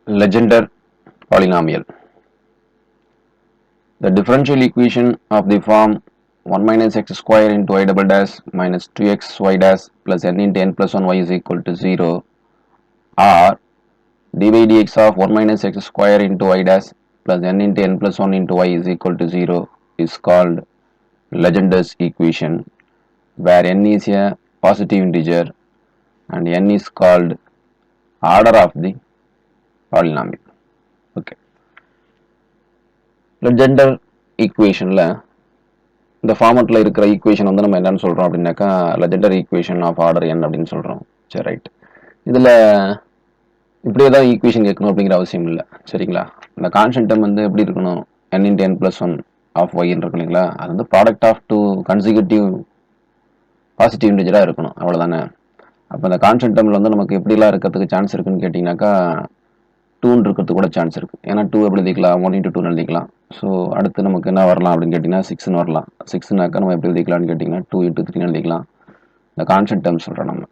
Legendre polynomial. The differential equation of the form 1 minus x square into y double dash minus 2x y dash plus n into n plus 1 y is equal to 0 or dy dx of 1 minus x square into y dash plus n into n plus 1 into y is equal to 0 is called Legendre's equation, where n is a positive integer and n is called order of the polynomial. Okay. Legendre ஈக்குவேஷனில் இந்த ஃபார்மெட்டில் இருக்கிற equation வந்து நம்ம என்னன்னு சொல்கிறோம் அப்படின்னாக்கா Legendre equation of order என் அப்படின்னு சொல்கிறோம். சரி, ரைட். இதில் இப்படியே தான் ஈக்குவேஷன் கேட்கணும் அப்படிங்கிற அவசியம் இல்லை. சரிங்களா? இந்த கான்ஸ்டன்ட் டேர்ம் வந்து எப்படி இருக்கணும், n into n plus 1 of ஒய்ன்னு இருக்கு இல்லைங்களா? அது வந்து product of two consecutive positive இன்டிஜராக இருக்கணும், அவ்வளோதானே. அப்போ இந்த கான்ஸ்டன்ட் டேர்மில் வந்து நமக்கு எப்படிலாம் இருக்கிறதுக்கு சான்ஸ் இருக்குன்னு கேட்டிங்கனாக்கா 2 இருக்கிறதுக்கு கூட சான்ஸ் இருக்குது. ஏன்னா 2 எப்படி எழுதிக்கலாம், 1 into 2 எழுதிக்கலாம். ஸோ அடுத்து நமக்கு என்ன வரலாம் அப்படின்னு கேட்டிங்கன்னா 6ன்னு வரலாம். 6னாக்கா நம்ம எப்படி எழுதிக்கலாம்னு கேட்டிங்கன்னா 2 into 3 எழுதிக்கலாம். இந்த கான்ஸ்டன்ட் டேர்ம் சொல்கிறோம் நம்ம.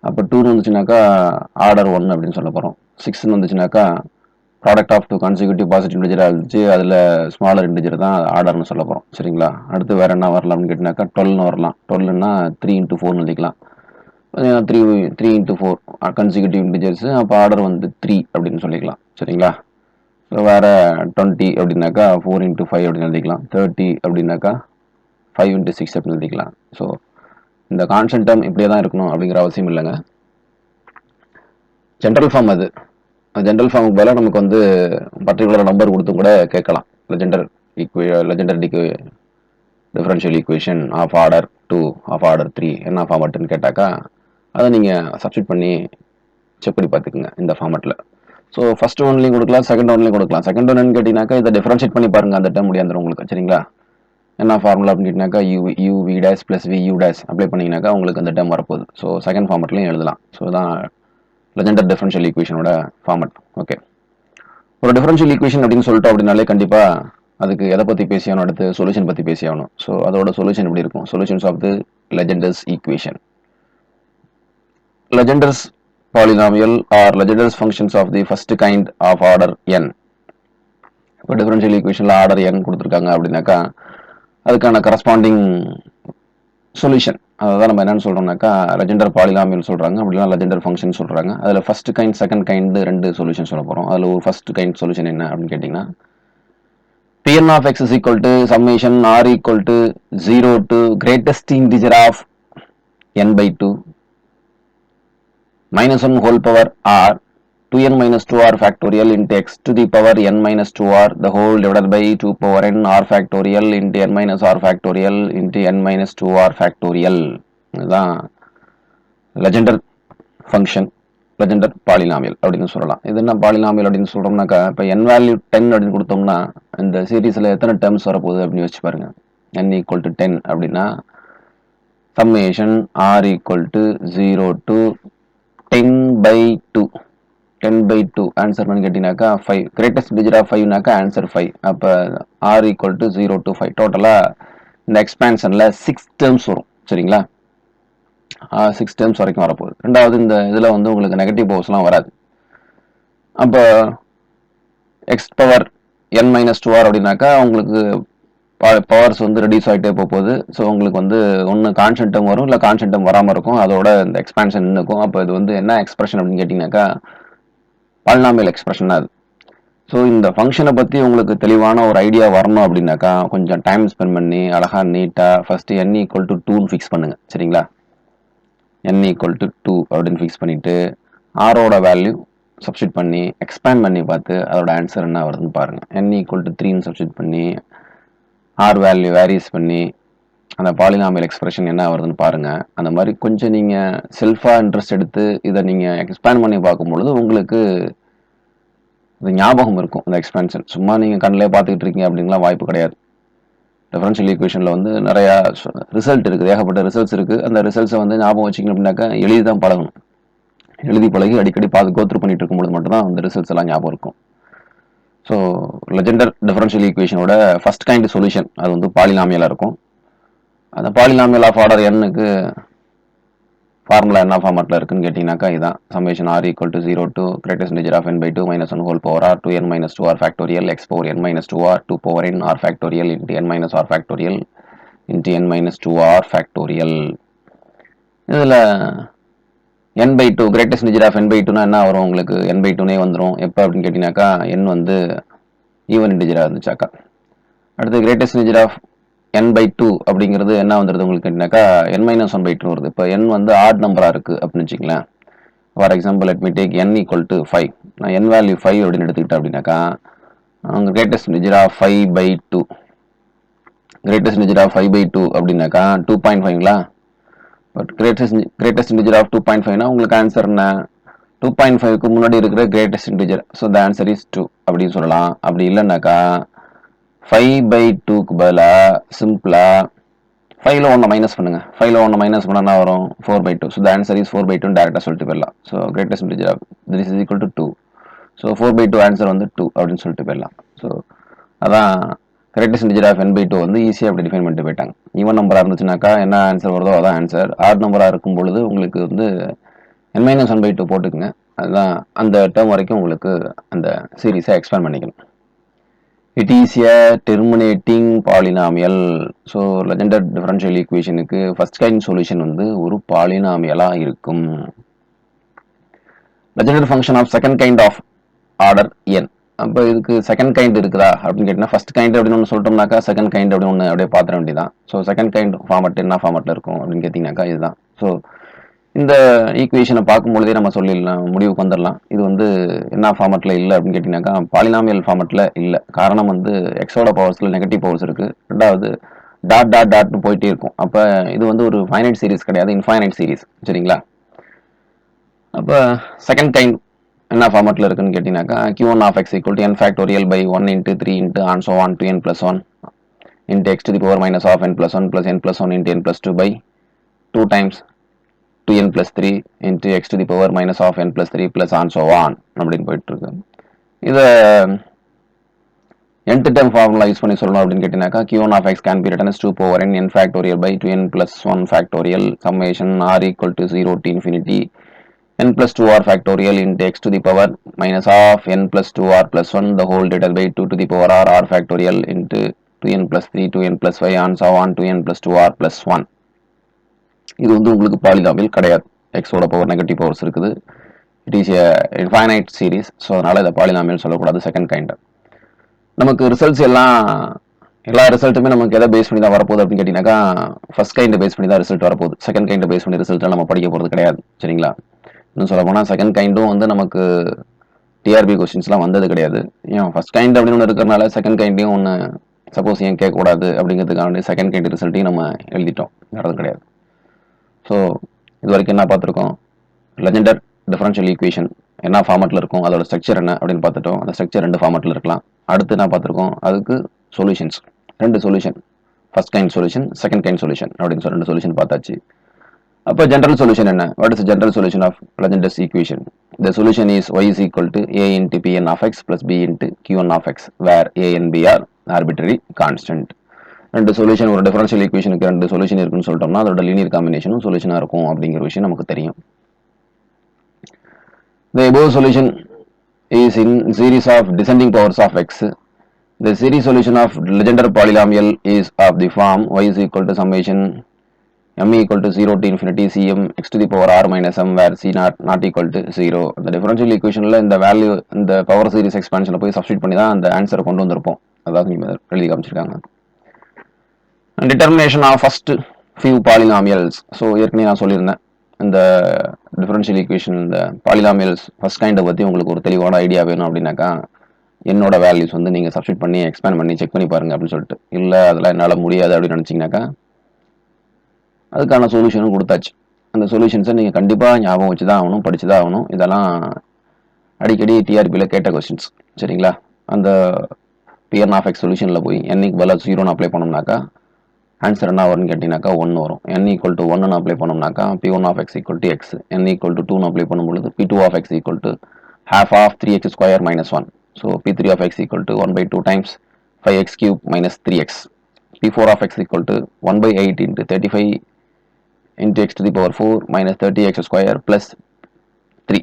அப்போ 2 வந்துச்சுனாக்கா ஆர்டர் 1 அப்படின்னு சொல்ல போகிறோம். 6ன்னு வந்துச்சுனாக்கா product of two consecutive positive இன்டிஜராக இருந்துச்சு, அதில் ஸ்மாலர் இன்டிஜர் தான் ஆர்டர்னு சொல்ல போகிறோம். சரிங்களா? அடுத்து வேறு என்ன வரலாம் அப்படின்னு கேட்டிங்கனாக்கா 12ன்னு வரலாம். 12ன்னா 3 into 4 எழுதிக்கலாம். 3 into 4 கன்சிக்யூட்டிவ் இன்டிஜர்ஸ், அப்போ ஆர்டர் வந்து 3 அப்படின்னு சொல்லிக்கலாம். சரிங்களா? ஸோ வேறு 20 அப்படின்னாக்கா 4 into 5 அப்படின்னு எழுதிக்கலாம். 30 அப்படின்னாக்கா 5 into 6 அப்படின்னு எழுதிக்கலாம். ஸோ இந்த கான்ஸ்டன்ட் டேர்ம் இப்படியே தான் இருக்கணும் அப்படிங்கிற அவசியம் இல்லைங்க. ஜென்ரல் ஃபார்ம் அது. ஜென்ரல் ஃபார்முக்கு பதிலாக நமக்கு வந்து பர்டிகுலர் நம்பர் கொடுத்தும் கூட கேட்கலாம். Legendre differential equation of order 2 of order 3 என்ன ஃபார்மட்டுன்னு கேட்டாக்கா அதை நீங்கள் சப்ஸ்டிட் பண்ணி செக் பண்ணி பார்த்துக்குங்க இந்த ஃபார்மெட்டில். ஸோ ஃபர்ஸ்ட் ஒன்லையும் கொடுக்கலாம், செகண்ட் ஒன்லையும் கொடுக்கலாம். செகண்ட் ஒன்னு கேட்டிங்கனாக்கா இதை டிஃபரன்ஷியேட் பண்ணி பாருங்கள், அந்த டேர்ம் முடியாந்துடும் உங்களுக்கு. சரிங்களா? என்ன ஃபார்முலா அப்படின்னு கேட்டிங்கனாக்கா U V dash plus V U dash apply பண்ணிங்கனாக்கா உங்களுக்கு அந்த டேர்ம் வரப்போகுது. ஸோ செகண்ட் ஃபார்மெட்லையும் எழுதலாம். ஸோ தான் லெஜெண்டர் டிஃபரன்ஷியல் ஈக்குவேஷனோட ஃபார்மெட். ஓகே. ஒரு டிஃபரன்ஷியல் ஈக்குவேஷன் அப்படின்னு சொல்லிட்டோம் அப்படின்னாலே கண்டிப்பாக அதுக்கு எதை பற்றி பேசியாகணும், அடுத்து சொல்யூஷன் பற்றி பேசியாகணும். ஸோ அதோட சொல்யூஷன் எப்படி இருக்கும்? Solutions of the Legendre's equation. Legendre's polynomial or Legendre's functions of the first kind of order n. இப்போ டிஃபரன்ஷியல் ஈக்குவேஷனில் ஆர்டர் n கொடுத்துருக்காங்க அப்படின்னாக்கா அதுக்கான கரஸ்பாண்டிங் சொல்யூஷன் அதை தான் நம்ம என்னென்னு சொல்கிறோம்னாக்கா லெஜெண்டர் பாலினாமியல் சொல்கிறாங்க, அப்படின்னா லெஜெண்டர் ஃபங்க்ஷன் சொல்கிறாங்க. அதில் ஃபர்ஸ்ட் கைண்ட் செகண்ட் கைண்ட் ரெண்டு சொல்யூஷன் சொல்ல போகிறோம். அதில் ஒரு ஃபர்ஸ்ட் கைண்ட் சொல்யூஷன் என்ன அப்படின்னு கேட்டிங்கன்னா Pn of x is equal to summation r equal to 0 to greatest integer of n by 2 minus 1 whole power r 2n minus 2r factorial into x to the power n minus 2r the whole divided by 2 power n r factorial into n minus r factorial into n minus 2r factorial. இதுதான் Legendre function, Legendre polynomial அப்படின்னு சொல்லலாம். இது என்ன polynomial அப்படின்னு சொல்கிறோம்னாக்கா இப்போ n value 10 அப்படின்னு கொடுத்தோம்னா இந்த சீரீஸில் எத்தனை டேர்ம்ஸ் வரப்போகுது அப்படின்னு யோசிச்சு பாருங்க. n equal to 10 அப்படின்னா summation r equal to 0 to 10 by 2. 10 by 2 answer பண்ணி கேட்டிங்கனாக்கா 5. கிரேட்டஸ்ட் டிஜிட் ஆஃப் 5நாக்கா ஆன்சர் 5. அப்போ r equal to 0 to 5. டோட்டலாக இந்த எக்ஸ்பேன்ஷனில் 6 டேர்ம்ஸ் வரும். சரிங்களா? 6 டேர்ம்ஸ் வரைக்கும் வரப்போகுது. ரெண்டாவது இந்த இதில் வந்து உங்களுக்கு நெகட்டிவ் பவர்ஸ்லாம் வராது. அப்போ X power n minus 2r அப்படின்னாக்கா உங்களுக்கு பவர்ஸ் வந்து ரெடியூஸ் ஆகிட்டே போகுது. ஸோ உங்களுக்கு வந்து ஒன்று கான்ஸ்டன்ட் டேர்ம் வரும், இல்லை கான்ஸ்டன்ட் டேர்ம் வராமல் இருக்கும். அதோட இந்த எக்ஸ்பான்ஷன் இருக்கும். அப்போ இது வந்து என்ன எக்ஸ்பிரஷன் அப்படின்னு கேட்டிங்கனாக்கா பாலினாமியல் எக்ஸ்பிரஷன் அது. ஸோ இந்த ஃபங்க்ஷனை பற்றி உங்களுக்கு தெளிவான ஒரு ஐடியா வரணும் அப்படின்னாக்கா கொஞ்சம் டைம் ஸ்பெண்ட் பண்ணி அழகாக நீட்டாக ஃபஸ்ட்டு n ஈக்குவல் டு 2ன்னு ஃபிக்ஸ் பண்ணுங்கள். சரிங்களா? n ஈக்குவல் டு 2 அப்படின்னு ஃபிக்ஸ் பண்ணிவிட்டு ஆரோட வேல்யூ சப்ஸ்டிட் பண்ணி எக்ஸ்பேண்ட் பண்ணி பார்த்து அதோட ஆன்சர் என்ன வருதுன்னு பாருங்கள். n ஈக்குவல் டு 3ன்னு சப்ஸ்டிட் பண்ணி ஆர் வேல்யூ வேரிஸ் பண்ணி அந்த பாலினாமியல் எக்ஸ்பிரஷன் என்ன வருதுன்னு பாருங்கள். அந்த மாதிரி கொஞ்சம் நீங்கள் செல்ஃபாக இன்ட்ரெஸ்ட் எடுத்து இதை நீங்கள் எக்ஸ்பேண்ட் பண்ணி பார்க்கும்பொழுது உங்களுக்கு இது ஞாபகம் இருக்கும். இந்த எக்ஸ்பேன்ஷன் சும்மா நீங்கள் கண்ணிலே பார்த்துக்கிட்டு இருக்கீங்க அப்படின்லாம் வாய்ப்பு கிடையாது. டிஃபரன்ஷியல் ஈக்குவேஷனில் வந்து நிறையா ரிசல்ட் இருக்குது, ஏகப்பட்ட ரிசல்ட்ஸ் இருக்குது. அந்த ரிசல்ட்ஸை வந்து ஞாபகம் வச்சிக்கணும் அப்படின்னாக்கா எழுதி தான் பழகணும். எழுதி பழகி அடிக்கடி பார்த்து கோத்ரூ பண்ணிட்டு இருக்கும்போது மட்டும்தான் அந்த ரிசல்ட்ஸ் எல்லாம் ஞாபகம் இருக்கும். ஸோ லெஜெண்டர் டிஃபரன்ஷியல் ஈக்குவேஷனோட ஃபர்ஸ்ட் கைண்ட் சொல்யூஷன் அது வந்து பாலினாமியலாக இருக்கும். அந்த பாலினாமியல் ஆஃப் ஆர்டர் எண்ணுக்கு ஃபார்முலா என்ன ஃபார்மேட்டில் இருக்குன்னு கேட்டிங்கனாக்கா இதான் summation r equal to 0 to greatest integer of n by 2 minus 1 whole power r 2n minus 2 r factorial x power n minus 2 r 2 power n r factorial into n minus r factorial into n minus 2 r factorial. இதில் n by 2 greatest integer of n by 2னா என்ன வரும் உங்களுக்கு? n by 2னே வந்துடும். எப்போ அப்படின்னு கேட்டிங்கனாக்கா n வந்து ஈவன் இன்டிஜராக இருந்துச்சாக்கா. அடுத்து greatest integer of n by 2 அப்படிங்கிறது என்ன வந்துடுது உங்களுக்கு கேட்டிங்கனாக்கா n minus 1 by 2 வருது. இப்போ n வந்து ஆட் நம்பராக இருக்குது அப்படின்னு வச்சுங்களேன். For example let me take n equal to 5. நான் n வேல்யூ 5 அப்படின்னு எடுத்துக்கிட்டேன் அப்படின்னாக்கா அவங்க greatest integer of 5 by 2 greatest integer of 5 by 2 அப்படின்னாக்கா 2.5ங்களா. பட் கிரேட்டஸ்ட் இன்டிஜர் ஆஃப் 2.5னா உங்களுக்கு ஆன்சர் என்ன? 2.5க்கு முன்னாடி இருக்கிற greatest integer. So the answer is 2 அப்படின்னு சொல்லலாம். அப்படி இல்லைன்னாக்கா 5 by 2க்கு பதிலாக சிம்பிளாக 5ல 1 மைனஸ் பண்ணுங்க. 5ல 1 மைனஸ் பண்ணா என்ன வரும்? 4 by 2. So the answer is 4 by 2 டேரெக்டாக சொல்லிட்டு போயிடலாம். So greatest integer of this is equal to 2. So 4 by 2 answer வந்து 2 அப்படின்னு சொல்லிட்டு போயிடலாம். ஸோ அதான் greatest integer of n by 2 வந்து ஈஸியாக அப்படி டிஃபைன் பண்ணிட்டு போயிட்டாங்க. ஈவன் நம்பராக இருந்துச்சுனாக்கா என்ன ஆன்சர் வருதோ அதான் ஆன்சர். ஆட் நம்பராக இருக்கும் பொழுது உங்களுக்கு வந்து n மைனஸ் 1 by 2 போட்டுக்குங்க. அதுதான் அந்த டேர்ம் வரைக்கும் உங்களுக்கு அந்த சீரீஸை எக்ஸ்பேண்ட் பண்ணிக்கணும். It is a terminating polynomial. So Legendre differential ஈக்குவேஷனுக்கு ஃபர்ஸ்ட் கைண்ட் சொல்யூஷன் வந்து ஒரு பாலினாமியலாக இருக்கும். Legendre function of second kind of order n. அப்போ இதுக்கு செகண்ட் கைண்ட் இருக்குதா அப்படின்னு கேட்டிங்கன்னா ஃபர்ஸ்ட் கைண்ட் அப்படின்னு ஒன்று சொல்லிட்டோம்னாக்கா செகண்ட் கைண்ட் அப்படின்னு ஒன்று அப்படியே பார்த்துட வேண்டியதான். ஸோ செகண்ட் கைண்ட் ஃபார்மட் என்ன ஃபார்மட்டில் இருக்கும் அப்படின்னு கேட்டிங்கனாக்கா இதுதான். ஸோ இந்த ஈக்குவேஷனை பார்க்கும்பொழுதே நம்ம சொல்லிடலாம், முடிவுக்கு வந்துடலாம். இது வந்து என்ன ஃபார்மட்டில் இல்லை அப்படின்னு கேட்டிங்கனாக்கா பாலினாமியல் ஃபார்மட்டில் இல்லை. காரணம் வந்து எக்ஸோட பவர்ஸில் நெகட்டிவ் பவர்ஸ் இருக்குது. ரெண்டாவது டாட் டாட் டாட்னு போயிட்டே இருக்கும். அப்போ இது வந்து ஒரு ஃபைனைட் சீரிஸ் கிடையாது, இன்ஃபைனைட் சீரிஸ். சரிங்களா. அப்போ செகண்ட் கைண்ட் என்ன ஃபார்மட்டில் இருக்குன்னு கேட்டிங்கனாக்கா q1 of x equal to n factorial by 1 into 3 into and so on to n plus 1 into x to the power minus of n plus 1 plus n plus 1 into n plus 2 by 2 times 2n plus 3 into x to the power minus of n plus 3 plus and so on அப்படின்னு போயிட்டு இருக்கு. இதை nth term formula use பண்ணி சொல்லணும் அப்படின்னு கேட்டிங்கனாக்கா q1 of x can be written as 2 power n factorial by 2n plus 1 factorial summation r equal to 0 to infinity n plus 2r factorial into x to the power minus of n plus 2r plus 1 the whole divided by 2 to the power r factorial into 2n plus 3 2n plus 5 and so on 2n plus 2r plus 1. இது வந்து உங்களுக்கு polynomial கிடையாது. எக்ஸோட power negative powers இருக்குது. It is a infinite series. So அதனால் இதை polynomial சொல்லக்கூடாது second kind. நமக்கு ரிசல்ட்ஸ் எல்லா ரிசல்ட்டுமே நமக்கு எதை பேஸ் பண்ணி தான் வரப்போகுது அப்படின்னு கேட்டிங்கனாக்கா ஃபர்ஸ்ட் கைண்டை பேஸ் பண்ணி தான் ரிசல்ட் வரப்போகுது. செகண்ட் கைண்டை பேஸ் பண்ணி ரிசல்ட்டை நம்ம படிக்க போகிறது கிடையாது. சரிங்களா. இன்னும் சொல்ல போனால் செகண்ட் கைண்டும் வந்து நமக்கு டிஆர்பி கொஸ்டின்ஸ்லாம் வந்தது கிடையாது. ஏன் ஃபர்ஸ்ட் கைண்ட் அப்படின்னு ஒன்று இருக்கிறனால செகண்ட் கைண்டையும் ஒன்று சப்போஸ் ஏன் கேட்கக்கூடாது அப்படிங்கிறதுக்கான செகண்ட் கைண்ட் ரிசல்ட்டையும் நம்ம எழுதிட்டோம். நடந்தது கிடையாது. ஸோ இது வரைக்கும் என்ன பார்த்துருக்கோம்? லெஜெண்டர் டிஃபரன்ஷியல் ஈக்குவேஷன் என்ன ஃபார்மட்டில் இருக்கும், அதோட ஸ்ட்ரக்சர் என்ன அப்படின்னு பார்த்துட்டோம். அந்த ஸ்ட்ரக்சர் 2 ஃபார்மட்டில் இருக்கலாம். அடுத்து என்ன பார்த்துருக்கோம்? அதுக்கு solutions 2 solution, first kind solution second kind solution அப்படின்னு சொல்லி 2 சொல்யூஷன் பார்த்தாச்சு. அப்போ ஜென்ரல் சொல்யூஷன் என்ன? What is general solution of Legendre's equation? The solution is y is equal to a into pn of x plus b into q1 of x where a and b are arbitrary constant. 2 solution ஒரு differential ஈக்குவேஷனுக்கு 2 solution இருக்குன்னு சொல்லிட்டோம்னா அதோட linear காம்பினேஷனும் சொல்யூஷனாக இருக்கும் அப்படிங்கிற விஷயம் நமக்கு தெரியும். The above solution is in series of descending powers of x. The series solution of Legendre polynomial is of the form y is equal to summation m equal to 0 to infinity cm x to the power r minus m where c not equal to 0. அந்த differential ஈக்குவேஷனில் இந்த value இந்த power series எக்ஸ்பான்ஷனில் போய் substitute பண்ணி தான் அந்த ஆன்சரை கொண்டு வந்திருப்போம். அதாவது நீங்கள் எழுதி காமிச்சிருக்காங்க. Determination of first few polynomials. So ஏற்கனவே நான் சொல்லியிருந்தேன் இந்த டிஃபரன்ஷியல் ஈக்குவேஷன் இந்த பாலினாமியல்ஸ் ஃபர்ஸ்ட் கைண்டை பற்றி உங்களுக்கு ஒரு தெளிவான ஐடியா வேணும் அப்படின்னாக்கா என்னோட வேல்யூஸ் வந்து நீங்கள் சப்ஸ்டியூட் பண்ணி எக்ஸ்பேண்ட் பண்ணி செக் பண்ணி பாருங்க அப்படின்னு சொல்லிட்டு. இல்லை அதெல்லாம் என்னால் முடியாது அப்படின்னு நினச்சிங்கனாக்கா அதுக்கான சொல்யூஷனும் கொடுத்தாச்சு. அந்த சொல்யூஷன்ஸை நீங்கள் கண்டிப்பாக ஞாபகம் வச்சு தான் ஆகணும், படிச்சு தான் ஆகணும். இதெல்லாம் அடிக்கடி டிஆர்பியில் கேட்ட கொஸ்டின்ஸ். சரிங்களா. அந்த பிஎன் ஆஃப் எக்ஸ் சொல்யூஷனில் போய் என்னைக்கு பதிலாக 0ன்னு அப்ளை பண்ணோம்னாக்கா ஆன்சர் என்ன வரும்னு கேட்டிங்கனாக்கா 1 வரும். n ஈக்குவல் டு 1ன்னு அப்ளை பண்ணோம்னாக்கா p1 of x equal to எக்ஸ், n ஈக்குவல் டு 2ன்னு அப்ளை பண்ணும்பொழுது p2 of x equal to half of 3x square minus 1. So p3 of x equal to 1/2 times 5x³ minus 3x. p4 of x equal to 1/8 into 35 into x to the power 4 minus 30x square plus 3.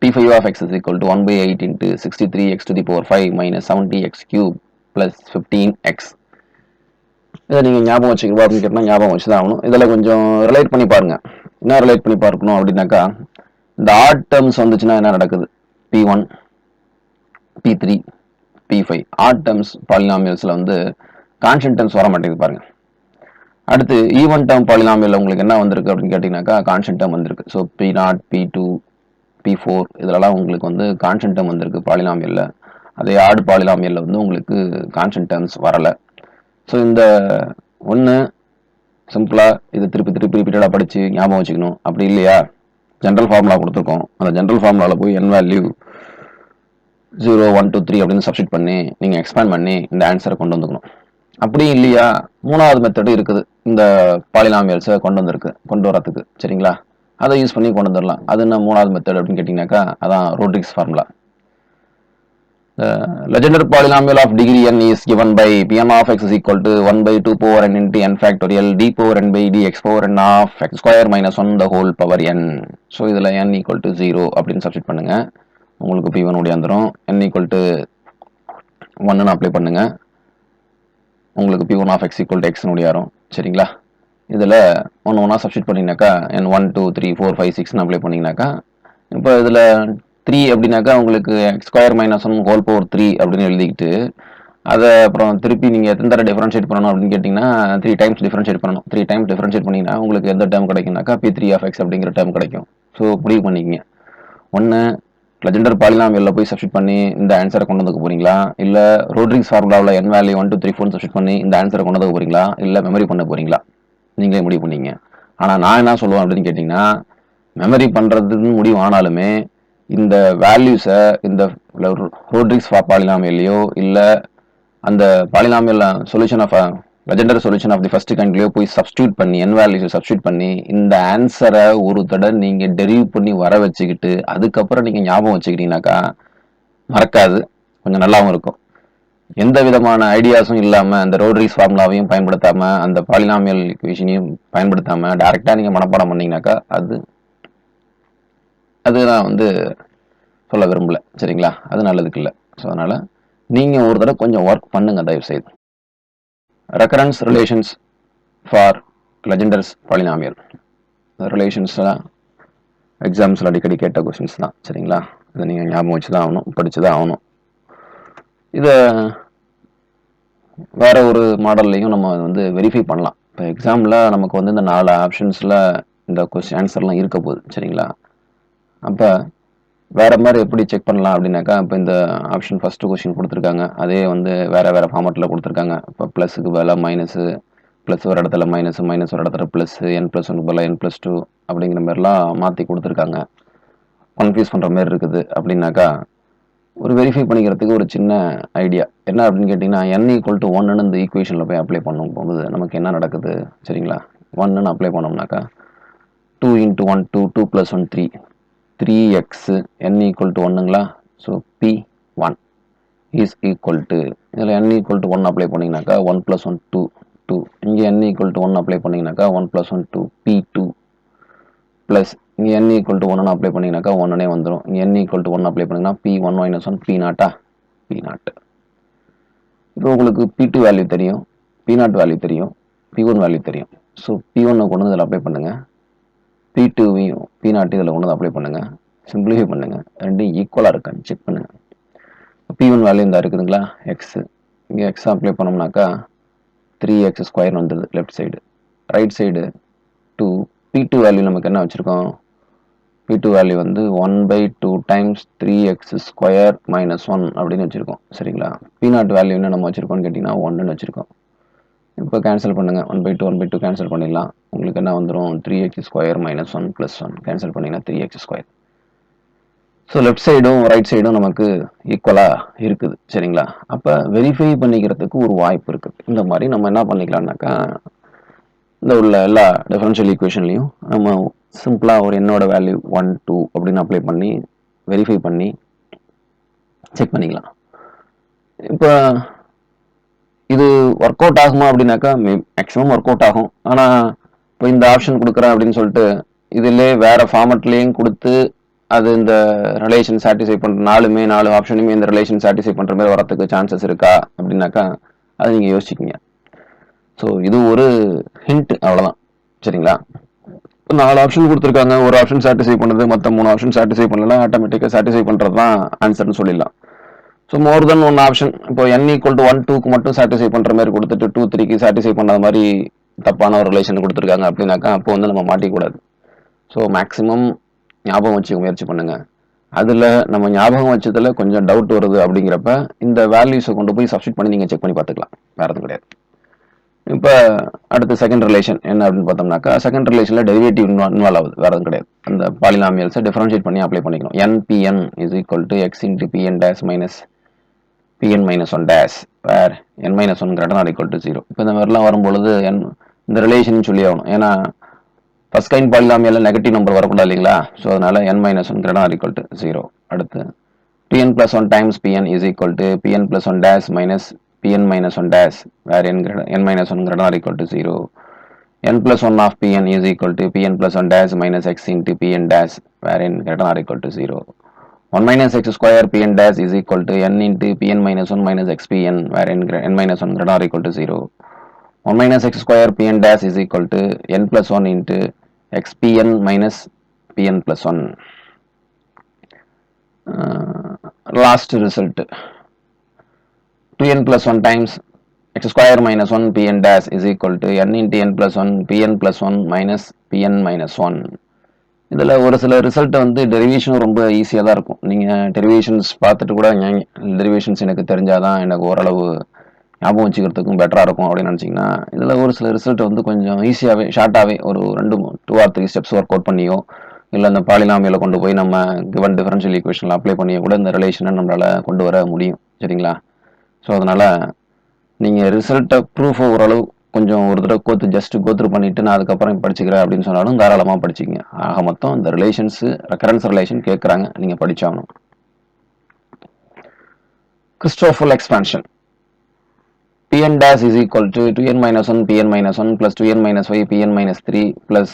P5 of x is equal to 1 by 8 into 63x to the power 5 minus 70x cube plus 15x. இதை நீங்கள் ஞாபகம் வச்சுக்கிறோம் அப்படின்னு கேட்டால் ஞாபகம் வச்சு தான் ஆகணும். இதில் கொஞ்சம் ரிலேட் பண்ணி பாருங்கள். என்ன ரிலேட் பண்ணி பார்க்கணும் அப்படின்னாக்கா, இந்த ஆட் டேர்ம்ஸ் வந்துச்சுன்னா என்ன நடக்குது? P1, P3, P5 add terms பாலினாமியல்ஸில் வந்து கான்ஸ்டன்ட் டேர்ம்ஸ் வர மாட்டேங்குது பாருங்க. அடுத்து ஈவன் டேர்ம் பாலினாமியல் உங்களுக்கு என்ன வந்திருக்கு அப்படின்னு கேட்டிங்கனாக்கா கான்ஸ்டன்ட் டேர்ம் வந்திருக்கு. ஸோ P0, P2, P4 இதெல்லாம் உங்களுக்கு வந்து கான்ஸ்டன்ட் டேர்ம் வந்திருக்கு பாலினாமியலில். அதே ஆட் பாலினாமியலில் வந்து உங்களுக்கு கான்ஸ்டன்ட் டேர்ம்ஸ் வரலை. ஸோ இந்த ஒன்று சிம்பிளாக இது திருப்பி ரிப்பீட்டடாக படித்து ஞாபகம் வச்சுக்கணும். அப்படி இல்லையா, ஜென்ரல் ஃபார்முலா கொடுத்துருக்கோம், அந்த ஜென்ரல் ஃபார்முலாவில் போய் n வேல்யூ 0, 1, 2, 3 அப்படின்னு சப்ஸ்டிட் பண்ணி நீங்கள் எக்ஸ்பேண்ட் பண்ணி இந்த ஆன்சரை கொண்டு வந்துக்கணும். அப்படி இல்லையா, மூணாவது மெத்தடு இருக்குது இந்த பாலினாமியல்ஸை கொண்டு வரத்துக்கு. சரிங்களா, அதை யூஸ் பண்ணி கொண்டு வந்துடலாம். அது என்ன மூணாவது மெத்தட் அப்படின்னு கேட்டிங்கனாக்கா, அதான் Rodrigues formula. The Legendre polynomial of degree n is given by Pn of x is equal to 1 by 2 power n into n factorial d power n by dx power n of x square minus 1 the whole power n. So இதில் n equal to 0 அப்படின்னு substitute பண்ணுங்க, உங்களுக்கு P1 உடைய வந்துடும். n equal to 1 apply பண்ணுங்க, உங்களுக்கு P1 of x equal to x உடைய வரும். சரிங்களா, இதில் ஒன்றா சப்ஸ்டிட் பண்ணிங்கனாக்கா n 1 2 3 4 5 6 அப்ளை பண்ணிங்கனாக்கா, இப்போ இதில் 3 அப்படின்னாக்கா உங்களுக்கு X square minus 1 whole power 3 அப்படின்னு எழுதிக்கிட்டு அதை அப்புறம் திருப்பி நீங்கள் எத்தனை தடவை டிஃபரன்ஷியேட் பண்ணணும் அப்படின்னு கேட்டிங்கன்னா 3 டைம்ஸ் டிஃபரன்ஷியேட் பண்ணணும். 3 டைம்ஸ் டிஃபரன்ஷியேட் பண்ணிங்கன்னா உங்களுக்கு எந்த டேர்ம் கிடைக்கும்னாக்கா P3 of x அப்படிங்கிற டேர்ம் கிடைக்கும். ஸோ முடிவு பண்ணிக்கங்க, ஒன்று லெஜெண்டர் பாலினாமியலில் போய் சப்ஸ்டிட் பண்ணி இந்த ஆன்சரை கொண்டு வந்துக்க போகிறீங்களா, இல்லை ரோட்ரிக்ஸ் ஃபார்முலாவில் n வேல்யூ 1 2 3 4 சப்ஸ்டிட் பண்ணி இந்த ஆன்சரை கொண்டு வந்துக்க போகிறீங்களா, இல்லை மெமரி பண்ண போகிறீங்களா, நீங்களே முடிவு பண்ணிங்க. ஆனால் நான் என்ன சொல்லுவேன் அப்படின்னு கேட்டிங்கன்னா, மெமரி பண்ணுறதுன்னு முடிவு ஆனாலுமே இந்த வேல்யூஸை இந்த ரோட்ரிக்ஸ் பாலினாமியல்லையோ இல்லை அந்த polynomial solution of Legendre solution of the first கைண்ட்லையோ போய் சப்ஸ்டியூட் பண்ணி n வேல்யூஸை சப்ஸ்டியூட் பண்ணி இந்த ஆன்சரை ஒரு தடவை நீங்கள் டெரிவ் பண்ணி வர வச்சுக்கிட்டு அதுக்கப்புறம் நீங்கள் ஞாபகம் வச்சுக்கிட்டீங்கன்னாக்கா மறக்காது, கொஞ்சம் நல்லாவும் இருக்கும். எந்த விதமான ஐடியாஸும் இல்லாமல் அந்த ரோட்ரிக்ஸ் ஃபார்முலாவையும் பயன்படுத்தாமல் அந்த பாலினாமியல் ஈக்குவேஷனையும் பயன்படுத்தாமல் டைரெக்டாக நீங்கள் மனப்பாடம் பண்ணிங்கனாக்கா அது நான் வந்து சொல்ல விரும்பல. சரிங்களா, அது நல்லதுக்கு இல்லை. ஸோ அதனால் நீங்கள் ஒரு தடவை கொஞ்சம் ஒர்க் பண்ணுங்க தயவுசெய்து. ரெக்கரன்ஸ் ரிலேஷன்ஸ் ஃபார் லெஜெண்டர்ஸ் பாலினாமியல் ரிலேஷன்ஸ்லாம் எக்ஸாம்ஸில் அடிக்கடி கேட்ட கொஸ்டின்ஸ் தான். சரிங்களா, இதை நீங்கள் ஞாபகம் வச்சு தான் ஆகணும், படித்து தான் ஆகணும். இதை வேற ஒரு மாடல்லையும் நம்ம வந்து வெரிஃபை பண்ணலாம். இப்போ எக்ஸாமில் நமக்கு வந்து இந்த 4 ஆப்ஷன்ஸில் இந்த ஆன்சர்லாம் இருக்க போகுது. சரிங்களா, அப்போ வேறு மாதிரி எப்படி செக் பண்ணலாம் அப்படின்னாக்கா, இப்போ இந்த ஆப்ஷன் ஃபஸ்ட்டு கொஸ்டின் கொடுத்துருக்காங்க, அதே வந்து வேறு ஃபார்மேட்டில் கொடுத்துருக்காங்க. இப்போ ப்ளஸுக்கு பதிலாக மைனஸு, ப்ளஸ் ஒரு இடத்துல மைனஸ் ஒரு இடத்துல ப்ளஸ்ஸு, n+1 பதிலாக n+2 அப்படிங்கிற மாதிரிலாம் மாற்றி கொடுத்துருக்காங்க. கன்ஃபியூஸ் பண்ணுற மாதிரி இருக்குது அப்படின்னாக்கா, ஒரு வெரிஃபை பண்ணிக்கிறதுக்கு ஒரு சின்ன ஐடியா என்ன அப்படின்னு கேட்டிங்கன்னா, n = 1 இந்த ஈக்குவேஷனில் போய் அப்ளை பண்ணும் போகும்போது நமக்கு என்ன நடக்குது? சரிங்களா, 1 அப்ளை பண்ணோம்னாக்கா 2 × 1 2 2 + 1 3 3x n = 1ங்களா. So P1 is equal to இதில் n = 1 அப்ளை பண்ணிங்கனாக்கா 1 + 1 2 2 இங்கே n = 1 அப்ளை பண்ணிங்கனாக்கா 1 + 1 2 P2 ப்ளஸ் இங்கே n = 1 அப்ளை பண்ணிங்கனாக்கா 1 வந்துடும். இங்கே n = 1 அப்ளை பண்ணிங்கன்னா P1 - 1 P0 P0. இப்போ உங்களுக்கு P2 வேல்யூ தெரியும், P0 வேல்யூ தெரியும், P1 வேல்யூ தெரியும். ஸோ P1 கொண்டு வந்து இதில் அப்ளை பண்ணுங்கள், P2வையும் P0 இதில் கொண்டு வந்து அப்ளை பண்ணுங்கள், சிம்பிளிஃபை பண்ணுங்கள், ரெண்டும் ஈக்குவலாக இருக்கான்னு செக் பண்ணுங்கள். P1 வேல்யூ இந்த இருக்குதுங்களா, எக்ஸு, இங்கே எக்ஸ் அப்ளை பண்ணோம்னாக்கா 3x² வந்துடுது left side. Right side 2 P2 value நமக்கு என்ன வச்சுருக்கோம், P2 வேல்யூ வந்து 1/2 டைம்ஸ் 3x² - 1 அப்படின்னு வச்சுருக்கோம். சரிங்களா, P0 வேல்யூ என்ன நம்ம வச்சுருக்கோம்னு கேட்டிங்கன்னா 1ன்னு வச்சுருக்கோம். இப்போ கேன்சல் பண்ணுங்கள், 1/2 கேன்சல் பண்ணிடலாம். உங்களுக்கு என்ன வந்துடும், 3x² - 1 + 1 கேன்சல் பண்ணிங்கன்னா 3x². ஸோ லெஃப்ட் சைடும் ரைட் சைடும் நமக்கு ஈக்குவலாக இருக்குது. சரிங்களா, அப்போ வெரிஃபை பண்ணிக்கிறதுக்கு ஒரு வாய்ப்பு இருக்குது. இந்த மாதிரி நம்ம என்ன பண்ணிக்கலாம்னாக்கா, இந்த உள்ள எல்லா டிஃபரன்ஷியல் ஈக்குவேஷன்லையும் நம்ம சிம்பிளாக ஒரு என்னோட வேல்யூ 1 2 அப்படின்னு அப்ளை பண்ணி வெரிஃபை பண்ணி செக் பண்ணிக்கலாம். இப்போ இது ஒர்க் அவுட் ஆகுமா அப்படின்னாக்கா மேக்ஸிமம் ஒர்க் அவுட் ஆகும். ஆனால் இப்போ இந்த ஆப்ஷன் கொடுக்குறேன் அப்படின்னு சொல்லிட்டு இதிலே வேற ஃபார்மட்லேயும் கொடுத்து அது இந்த ரிலேஷன் சாட்டிஸ்ஃபை பண்ணுற நாலு ஆப்ஷனுமே இந்த ரிலேஷன் சாட்டிஸ்ஃபை பண்ணுற மாதிரி வரத்துக்கு சான்சஸ் இருக்கா அப்படின்னாக்கா அது நீங்கள் யோசிச்சிக்கிங்க. ஸோ இது ஒரு ஹிண்ட், அவ்வளோதான். சரிங்களா? இப்போ 4 ஆப்ஷன் கொடுத்துருக்காங்க, ஒரு ஆப்ஷன் சாட்டிஸ்ஃபை பண்ணுது, மற்ற 3 ஆப்ஷன் சாட்டிஸ்ஃபை பண்ணலாம், ஆட்டோமேட்டிக்காக சாட்டிஸ்ஃபை பண்ணுறது தான் ஆன்சர்னு சொல்லிடலாம். ஸோ மோர் தென் ஒன் ஆப்ஷன், இப்போ n ஈக்குவல் டு 1 2க்கு மட்டும் சாட்டிஸ்ஃபை பண்ணுற மாதிரி கொடுத்துட்டு 2 3க்கு சாட்டிஸ்ஃபை பண்ணாத மாதிரி தப்பான ஒரு ரிலேஷன் கொடுத்துருக்காங்க அப்படின்னாக்கா அப்போ வந்து நம்ம மாட்டிக்கூடாது. ஸோ மேக்ஸிமம் ஞாபகம் வச்சுக்க முயற்சி பண்ணுங்க. அதில் நம்ம ஞாபகம் வச்சதில் கொஞ்சம் டவுட் வருது அப்படிங்கிறப்ப இந்த வேல்யூஸை கொண்டு போய் சப்ஸ்டிட் பண்ணி நீங்கள் செக் பண்ணி பார்த்துக்கலாம், வேறு எதுவும் கிடையாது. இப்போ அடுத்து செகண்ட் ரிலேஷன் என்ன அப்படின்னு பார்த்தோம்னாக்கா, செகண்ட் ரிலேஷனில் டெரிவேட்டிவ் இன்வால்வ் ஆகுது, வேறு எதுவும் கிடையாது. அந்த பாலினாமியல்ஸை டிஃபரன்ஷியேட் பண்ணி அப்ளை பண்ணிக்கணும். nPn is equal to x into PN dash minus PN minus one dash where n minus one greater or equal to 0. இப்போ இந்த மாதிரிலாம் வரும்பொழுது இந்த ரிலேஷன் சொல்லி ஆகணும். ஏன்னா ஃபர்ஸ்ட் கைண்ட் பாலினாமியல்ல நெகட்டிவ் நம்பர் வரக்கூடாது இல்லைங்களா? ஸோ அதனால n minus one greater or equal to 0. அடுத்து pn plus 1 times pn is equal to pn plus 1 dash minus pn minus 1 dash where n minus 1 greater or equal to 0. n plus 1 of pn is equal to pn plus 1 dash minus x into pn dash where n greater or equal to 0. 1 minus x square pn dash is equal to n into pn minus 1 minus xpn where n minus 1 greater or equal to 0. 1 minus x square pn dash is equal to n plus 1 into xpn minus pn plus 1. Last result 2n plus 1 times x square minus 1 pn dash is equal to n into n plus 1 pn plus 1 minus pn minus 1. இதில் ஒரு சில result வந்து டெரிவேஷனும் ரொம்ப ஈஸியாக தான் இருக்கும். நீங்கள் derivations பார்த்துட்டு கூட டெரிவேஷன்ஸ் எனக்கு தெரிஞ்சாதான் எனக்கு ஓரளவு ஞாபகம் வச்சுக்கிறதுக்கும் பெட்டராக இருக்கும் அப்படின்னு நினச்சிங்கன்னா, இதில் ஒரு சில ரிசல்ட் வந்து கொஞ்சம் ஈஸியாகவே ஷார்ட்டாகவே ஒரு 2 or 3 ஸ்டெப்ஸ் ஒர்க் அவுட் பண்ணியோ இல்லை அந்த பாலினாமியலை கொண்டு போய் நம்ம கிவன் டிஃபரன்ஷியல் ஈக்குவேஷனில் அப்ளை பண்ணியோ கூட இந்த ரிலேஷனை நம்மளால் கொண்டு வர முடியும். சரிங்களா? ஸோ அதனால் நீங்கள் ரிசல்ட்டை ப்ரூஃபை ஓரளவு கொஞ்சம் ஒரு தடவை ஜஸ்ட் கோத்ரூ பண்ணிவிட்டு நான் அதுக்கப்புறம் படிச்சுக்கிறேன் அப்படின்னு சொன்னாலும் தாராளமாக படிச்சிங்க. ஆக மொத்தம் இந்த ரிலேஷன்ஸு ரெக்கரன்ஸ் ரிலேஷன் கேட்குறாங்க, நீங்கள் படித்தாகணும். கிறிஸ்டோஃபல் expansion pn dash is equal to 2n minus 1 pn minus 1 plus 2n minus 5 pn minus 3 plus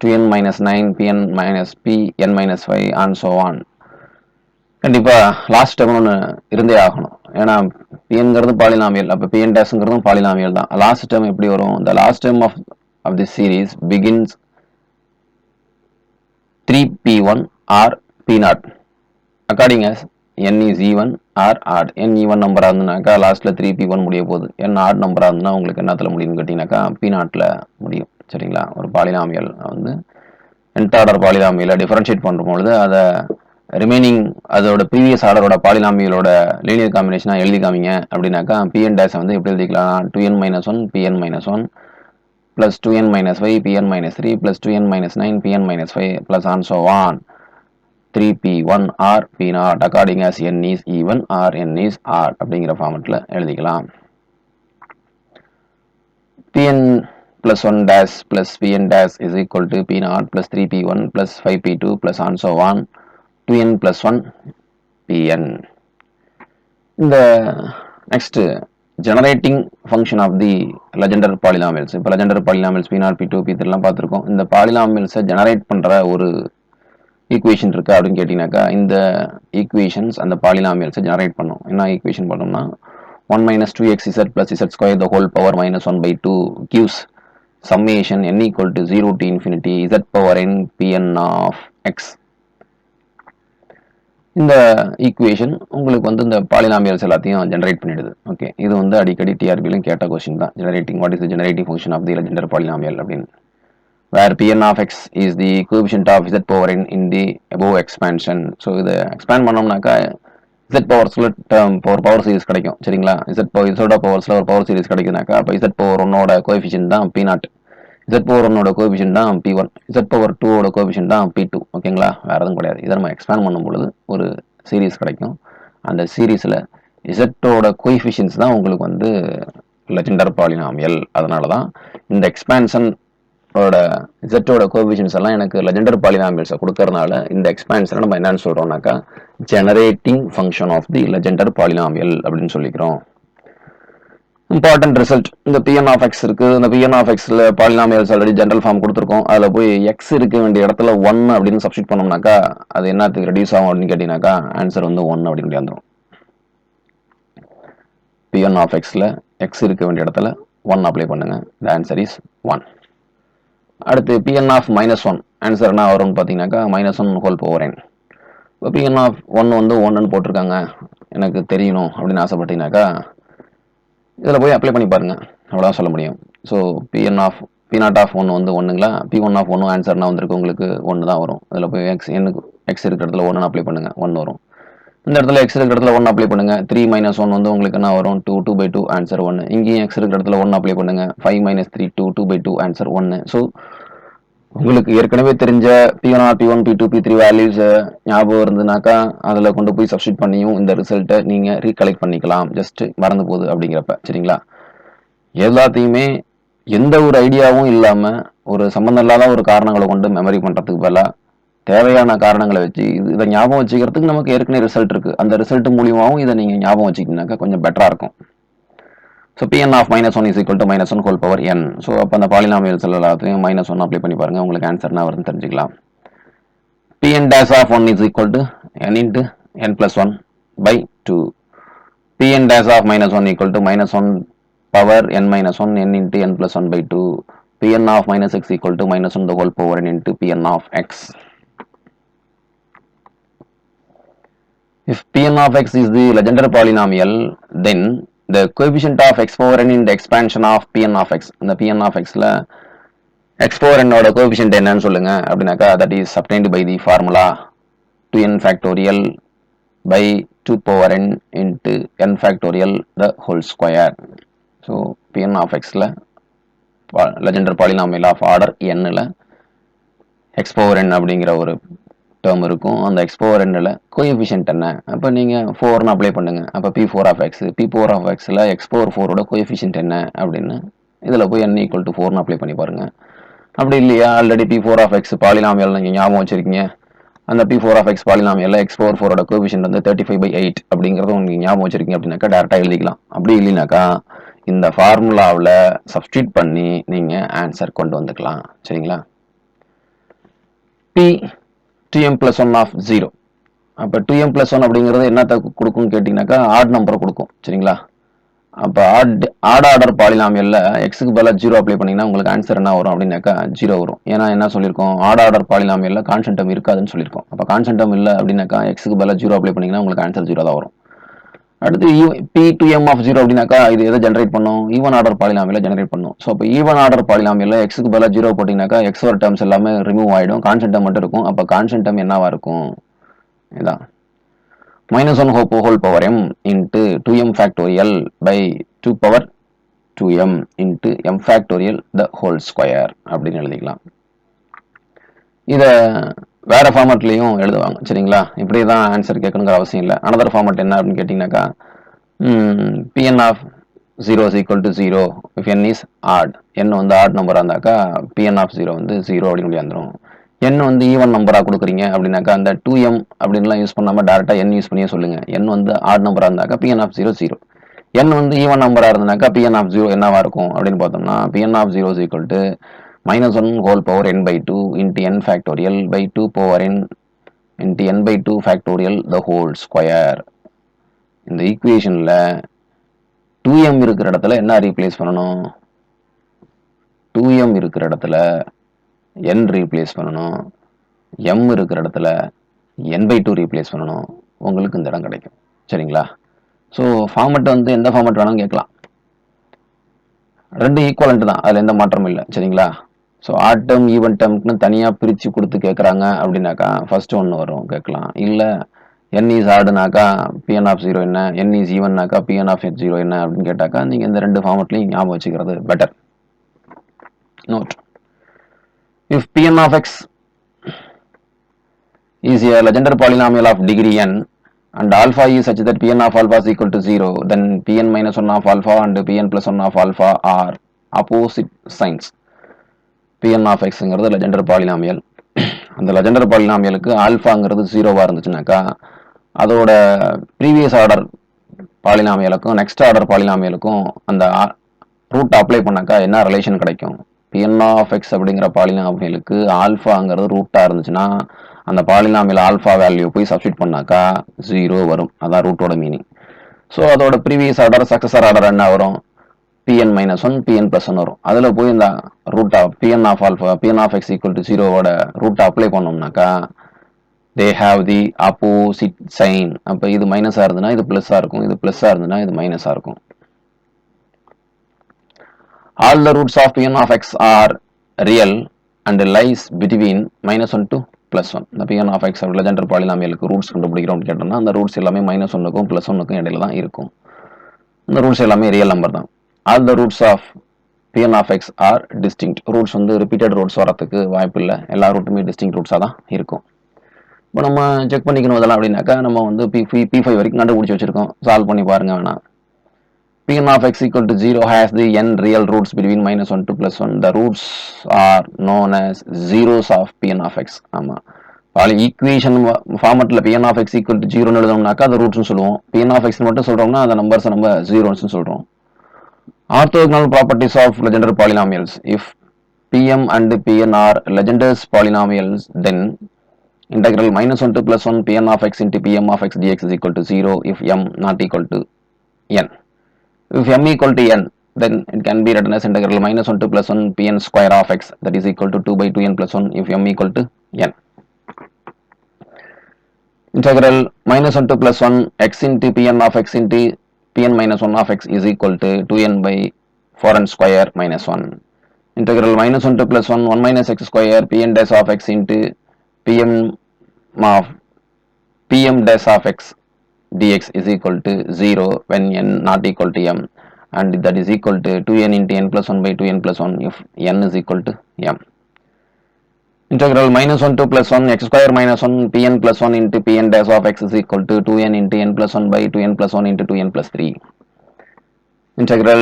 2n minus 9 pn minus pn minus 5 and so on. கண்டிப்பா லாஸ்ட் டேர்ம் ஒன்று இருந்தே ஆகணும். ஏன்னா பிஎன்கிறது பாலினாமியல், அப்போ PN டேஷ்ங்கிறதும் polynomial தான். Last term எப்படி வரும்? the last term of this series begins 3p1 or p0 according as n is even or odd. n even நம்பராக இருந்துனாக்கா லாஸ்ட்டில் 3p1 முடிய போகுது. n odd நம்பராக இருந்துன்னா உங்களுக்கு என்னத்தில் முடியும்னு கேட்டிங்கனாக்கா p0ல முடியும். சரிங்களா? ஒரு பாலினாமியல் வந்து nth ஆர்டர் பாலினாமியலை டிஃபரன்ஷியேட் பண்ணும்பொழுது அதை ரிமைனிங் அதோட ப்ரீவியஸ் ஆர்டரோட பாலினாமியலோட லீனியர் காம்பினேஷனாக எழுதி காமிங்க அப்படின்னாக்கா பிஎன் டேஷை வந்து எப்படி எழுதிக்கலாம்? 2n minus 1 pn minus 1 plus 2n minus 5 pn minus 3 plus 2n minus 9 pn minus 5 plus and so on 3p1 or p0 according as n is even or n is odd அப்படிங்கிற ஃபார்மெட்டில் எழுதிக்கலாம். pn plus 1 dash plus pn dash is equal to p0 plus 3p1 plus 5p2 plus and so on 2n plus 1 pn. இந்த next generating function of the Legendre polynomials. இப்போ Legendre polynomials p0 p2 p3 எல்லாம் பார்த்துருக்கோம். இந்த பாலினாமியல்ஸை generate பண்ணுற ஒரு equation இருக்கு அப்படின்னு கேட்டிங்கனாக்கா இந்த ஈக்குவேஷன்ஸ் அந்த பாலினாமியல்ஸை ஜெனரேட் பண்ணும். என்ன ஈக்குவேஷன் பண்ணோம்னா 1 minus 2xz plus z square the whole power minus 1 by 2 gives summation n equal to 0 to infinity z power n pn of x. இந்த ஈக்குவேஷன் உங்களுக்கு வந்து இந்த பாலினாமியல்ஸ் எல்லாத்தையும் ஜெனரேட் பண்ணிடுது. ஓகே, இது வந்து அடிக்கடி டிஆர்பியிலும் கேட்ட கொஸ்டின் தான். Generating what is the generating function of the Legendre polynomial அப்படின்னு. where pn of x is the coefficient of z power n in the above expansion. So இதை எக்ஸ்பேண்ட் பண்ணோம்னாக்கா z பவர்ஸில் பவர் சீரிஸ் கிடைக்கும். சரிங்களா? z பவர்ஸில் ஒரு power series கிடைக்குனாக்கா அப்போ z power 1ஓட coefficient தான் p0, z power 1ஓட coefficient தான் p1, z power 2ஓட coefficient தான் p2. ஓகேங்களா? வேறு எதுவும் கிடையாது. இதை நம்ம எக்ஸ்பேண்ட் பண்ணும் பொழுது ஒரு சீரிஸ் கிடைக்கும். அந்த சீரீஸில் z-ஓட கோஎஃபிஷியன்ட்ஸ் தான் உங்களுக்கு வந்து Legendre பாலினாமியல். அதனால தான் இந்த எக்ஸ்பேன்ஷன் z-ஓட கோஎஃபிஷியன்ட்ஸ் எல்லாம் எனக்கு Legendre பாலினாமியல்ஸை கொடுக்கறதுனால இந்த எக்ஸ்பான்ஷனை நம்ம என்னன்னு சொல்றோம்னாக்கா generating function of the Legendre polynomial அப்படின்னு சொல்லிக்கிறோம். இம்பார்ட்டன்ட் ரிசல்ட் இந்த Pn of x இருக்கு. இந்த Pn of xல பாலினாமியல்ஸ் ஆல்ரெடி ஜெனரல் ஃபார்ம் கொடுத்துருக்கோம். அதில் போய் x இருக்க வேண்டிய இடத்துல 1 அப்படின்னு சப்ஸ்டிட் பண்ணோம்னாக்கா அது என்னத்துக்கு ரெடியூஸ் ஆகும் அப்படின்னு கேட்டீங்கன்னாக்கா ஆன்சர் வந்து 1 அப்படின்னு வந்துடும். Pn of xல x இருக்க வேண்டிய இடத்துல 1 அப்ளை பண்ணுங்க. The answer is 1. அடுத்து Pn of -1 ஆன்சர் என்ன வரும்னு பார்த்தீங்கன்னாக்கா -1 ஹோல் பவர் n. இப்போ Pn of 1 வந்து 1ன்னு போட்டிருக்காங்க, எனக்கு தெரியணும் அப்படின்னு ஆசைப்பட்டீங்கன்னாக்கா இதில் போய் அப்ளை பண்ணி பாருங்க, அவ்வளோதான் சொல்ல முடியும். ஸோ P0 of 1 வந்து 1ங்களா, P1 of 1 ஆன்சர்னா வந்திருக்கு உங்களுக்கு 1 தான் வரும். அதில் போய் எக்ஸ் இருக்கிற இடத்துல 1 அப்ளை பண்ணுங்க, 1 வரும். இந்த இடத்துல எக்ஸ் இருக்கிற இடத்துல 1 அப்ளை பண்ணுங்க. 3 - 1 வந்து உங்களுக்கு என்ன வரும், 2, 2/2 ஆன்சர் 1. இங்கேயும் எக்ஸ் இருக்கிற இடத்துல 1 அப்ளை பண்ணுங்க. 5 - 3, 2, 2/2 ஆன்சர் 1. ஸோ உங்களுக்கு ஏற்கனவே தெரிஞ்ச P1, P1, P2, P3 values ஞாபகம் இருந்ததுனாக்கா அதில் கொண்டு போய் சப்ஸ்டிட் பண்ணியும் இந்த ரிசல்ட்டை நீங்கள் ரீகலெக்ட் பண்ணிக்கலாம். ஜஸ்ட் மறந்து போகுது அப்படிங்கிறப்ப, சரிங்களா? எல்லாத்தையுமே எந்த ஒரு ஐடியாவும் இல்லாமல் ஒரு சம்மந்தம் இல்லாத ஒரு காரணங்களை கொண்டு மெமரி பண்ணுறதுக்கு பதிலாக தேவையான காரணங்களை வச்சு இதை ஞாபகம் வச்சுக்கிறதுக்கு நமக்கு ஏற்கனவே ரிசல்ட் இருக்குது. அந்த ரிசல்ட் மூலியமாகவும் இதை நீங்கள் ஞாபகம் வச்சுக்கிங்கனாக்கா கொஞ்சம் பெட்டராக இருக்கும். So Pn of -1 is equal to -1 whole power n. So அப்போ அந்த பாலினாமியல்ஸ் எல்லாத்தையும் -1 அப்ளை பண்ணி பாருங்க, உங்களுக்கு ஆன்சர் என்ன வருதுன்னு தெரிஞ்சுக்கலாம். Pn dash of 1 is equal to n into n plus 1 by 2. Pn dash of -1 equal to -1 power n minus 1 n into n plus 1 by 2. Pn of -x equal to -1 the whole power n into Pn of x. If Pn of x is the Legendre polynomial, then the coefficient of x power n in the expansion of Pn of x. இந்த Pn of xல x power n ஓட coefficient என்னன்னு சொல்லுங்க அப்படின்னாக்கா that is obtained by the formula 2n factorial by 2 power n into n factorial the whole square. So Pn of xல Legendre polynomial of order nல x power n அப்படிங்கிற ஒரு term இருக்கும். அந்த x power n-ல coefficient என்ன, அப்போ நீங்கள் 4ன்னு apply பண்ணுங்க. அப்போ P4 of x, P4 of x-ல x power 4ஓட கோஎஃபிஷியன்ட் என்ன அப்படின்னு இதில் போய் n equal to 4ன்னு அப்ளை பண்ணி பாருங்க. அப்படி இல்லையா, already P4 of x polynomial நீங்கள் ஞாபகம் வச்சிருக்கீங்க, அந்த P4 of x பாலினாமியல்ல x power 4ஓட கோஎஃபிஷியன்ட் வந்து 35/8 அப்படிங்கிறத உங்களுக்கு ஞாபகம் வச்சிருக்கீங்க அப்படின்னாக்கா டேரெக்டாக எழுதிக்கலாம். அப்படி இல்லைனாக்கா இந்த ஃபார்முலாவில் சப்ஸ்டியூட் பண்ணி நீங்கள் ஆன்சர் கொண்டு வந்துக்கலாம், சரிங்களா? P 2m plus 1 of 0. அப்போ 2m plus 1 அப்படிங்கிறது என்னத்தை கொடுக்கும்னு கேட்டிங்கனாக்கா ஆட் நம்பரை கொடுக்கும், சரிங்களா? அப்போ ஆட் ஆர்டர் பாலினாமியல்ல எக்ஸுக்கு பதிலாக 0 அப்ளை பண்ணிங்கன்னா உங்களுக்கு ஆன்சர் என்ன வரும் அப்படின்னாக்கா 0 வரும். ஏன்னா என்ன சொல்லியிருக்கோம், ஆர்டர் பாலினாமியல்ல கான்ஸ்டன்ட் டேர்ம் இருக்காதுன்னு சொல்லியிருக்கோம். அப்போ கான்ஸ்டன்ட் டேர்ம் இல்லை அப்படின்னாக்கா எக்ஸுக்கு பதிலாக 0 அப்ளை பண்ணிங்கன்னா உங்களுக்கு ஆன்சர் 0 தான் வரும். அடுத்து P2m of 0 அப்படின்னாக்கா இது எதை ஜென்ரேட் பண்ணும், ஈவன் ஆர்டர் பாலினாமியல ஜென்ரேட் பண்ணும். ஸோ அப்போ ஈவன் ஆர்டர் பாலினாமியல்ல எக்ஸுக்கு பதிலாக 0 போட்டிங்கனாக்கா எக்ஸோட டேர்ம்ஸ் எல்லாமே ரிமூவ் ஆகிடும், கான்ஸ்டன்ட் டேர்ம் மட்டும் இருக்கும். அப்போ கான்ஸ்டன்ட் டேர்ம் என்னவா இருக்கும், இதான் -1 whole power m into 2m factorial by 2 power 2m into m factorial the whole square அப்படின்னு எழுதிக்கலாம். இதை வேற ஃபார்மட்லையும் எழுதுவாங்க, சரிங்களா? இப்படி தான் ஆன்சர் கேட்கணுங்கிற அவசியம் இல்லை. அனதர் ஃபார்மட் என்ன அப்படின்னு கேட்டிங்கனாக்கா Pn of 0 is equal to 0 if n is odd. n வந்து ஆட் நம்பராக இருந்தாக்கா Pn of 0 வந்து 0 அப்படின்னு வந்துடும். n வந்து ஈவன் நம்பராக கொடுக்குறீங்க அப்படின்னாக்கா அந்த 2m அப்படின்லாம் யூஸ் பண்ணாமல் டேரெக்டாக n யூஸ் பண்ணியே சொல்லுங்க. n வந்து ஆட் நம்பராக இருந்தாக்கா Pn of 0 0. n வந்து ஈவன் நம்பராக இருந்தாக்கா Pn of 0 என்னவா இருக்கும் அப்படின்னு பார்த்தோம்னா Pn of 0 is equal to -1 whole power n by 2 into n factorial by 2 power n into n by 2 factorial the whole square. இந்த ஈக்குவேஷனில் 2m இருக்கிற இடத்துல என்ன ரீப்ளேஸ் பண்ணணும், 2m இருக்கிற இடத்துல n ரீப்ளேஸ் பண்ணணும், m இருக்கிற இடத்துல n by 2 ரீப்ளேஸ் பண்ணணும், உங்களுக்கு இந்த இடம் கிடைக்கும், சரிங்களா? ஸோ ஃபார்மெட் வந்து எந்த ஃபார்மெட் வேணாலும் கேட்கலாம், ரெண்டு ஈக்குவலண்ட் தான், அதில் எந்த மாற்றமும் இல்லை, சரிங்களா? ஸோ ஆட் டேர்ம் ஈவன் டேர்ம்னு தனியாக பிரித்து கொடுத்து கேட்குறாங்க அப்படின்னாக்கா ஃபர்ஸ்ட் ஒன்று வரும் கேட்கலாம். இல்லை n இஸ் ஆடுனாக்கா Pn of 0 என்ன, n இஸ் ஈவன்னாக்கா Pn of 0 என்ன அப்படின்னு கேட்டாக்கா நீங்கள் இந்த ரெண்டு ஃபார்மெட்லையும் ஞாபகம் வச்சுக்கிறது better. Note, if Pn of x is a Legendre polynomial of degree n and alpha is such that Pn of alpha is equal to 0, then Pn minus 1 of alpha and Pn plus 1 of alpha are opposite signs. Pn of xங்கிறது Legendre polynomial. அந்த Legendre polynomialக்கு ஆல்ஃபாங்கிறது 0வா இருந்துச்சுனாக்கா அதோட previous order பாலினாமியலுக்கும் next order பாலினாமியலுக்கும் அந்த root apply பண்ணாக்கா என்ன relation கிடைக்கும்? Pn of x அப்படிங்கிற பாலினாமியலுக்கு ஆல்ஃபாங்கிறது ரூட்டாக இருந்துச்சுன்னா அந்த polynomial alpha value போய் சப்ஸ்டிட் பண்ணாக்கா 0 வரும். அதான் ரூட்டோட மீனிங். ஸோ அதோட ப்ரீவியஸ் ஆர்டர் சக்சஸர் ஆர்டர் என்ன வரும்? Pn-1 Pn+1 வரும். அதில் போய் இந்த ரூட்டா Pn of alpha Pn of x equal to 0வோட ரூட்டை apply பண்ணோம்னாக்கா they have the opposite sign. அப்போ இது மைனஸாக இருந்ததுன்னா இது ப்ளஸ்ஸாக இருக்கும், இது ப்ளஸ்ஸாக இருந்ததுன்னா இது மைனஸாக இருக்கும். All the roots of Pn of x are real and lies between -1 to +1. இந்த Pn of x Legendre பாலினாமியலுக்கு ரூட்ஸ் கண்டுபிடிக்கிறோம்னு கேட்டோம்னா அந்த ரூட்ஸ் எல்லாமே -1க்கும் +1க்கும் இடையில தான் இருக்கும். இந்த ரூட்ஸ் எல்லாமே ரியல் நம்பர் தான். All the roots of Pn of x are distinct. Roots வந்து ரிப்பீட்டட் ரூட்ஸ் வரதுக்கு வாய்ப்பு இல்லை. எல்லா ரூட்டுமே டிஸ்டிங்க்ட் ரூட்ஸாக தான் இருக்கும். இப்போ நம்ம செக் பண்ணிக்கணும் இதெல்லாம் அப்படின்னாக்கா நம்ம வந்து P5 வரைக்கும் கண்டுபிடிச்சி வச்சிருக்கோம். சால்வ் பண்ணி பாருங்க வேணா. Pn of x equal to 0 has the n real roots between -1 to +1. The roots are known as zeros of Pn of x. ஆமா, ஈக்குவேஷன் ஃபார்மட்ல Pn of x equal to 0 எழுதணும்னாக்கா அந்த ரூட்ஸ்னு சொல்லுவோம். Pn of x மட்டும் சொல்றோம்னா அந்த numbers நம்ம ஜீரோஸ்னு சொல்றோம். Orthogonal properties of Legendre polynomials. If Pm and Pn are Legendre's polynomials, then integral -1 to +1 Pn of x into Pm of x dx is equal to 0 if m not equal to n. If m equal to n, then it can be written as integral -1 to +1 Pn square of x, that is equal to 2 by 2n plus 1 if m equal to n. Integral -1 to +1 x into Pn of x into Pn minus 1 of x is equal to 2n by 4n square minus 1. Integral -1 to +1 1 minus x square Pn dash of x into Pm dash of x dx is equal to 0 when n not equal to m, and that is equal to 2n into n plus 1 by 2n plus 1 if n is equal to m. Integral -1 to +1 x square minus 1 Pn plus 1 into Pn dash of x is equal to 2n into n plus 1 by 2n plus 1 into 2n plus 3. Integral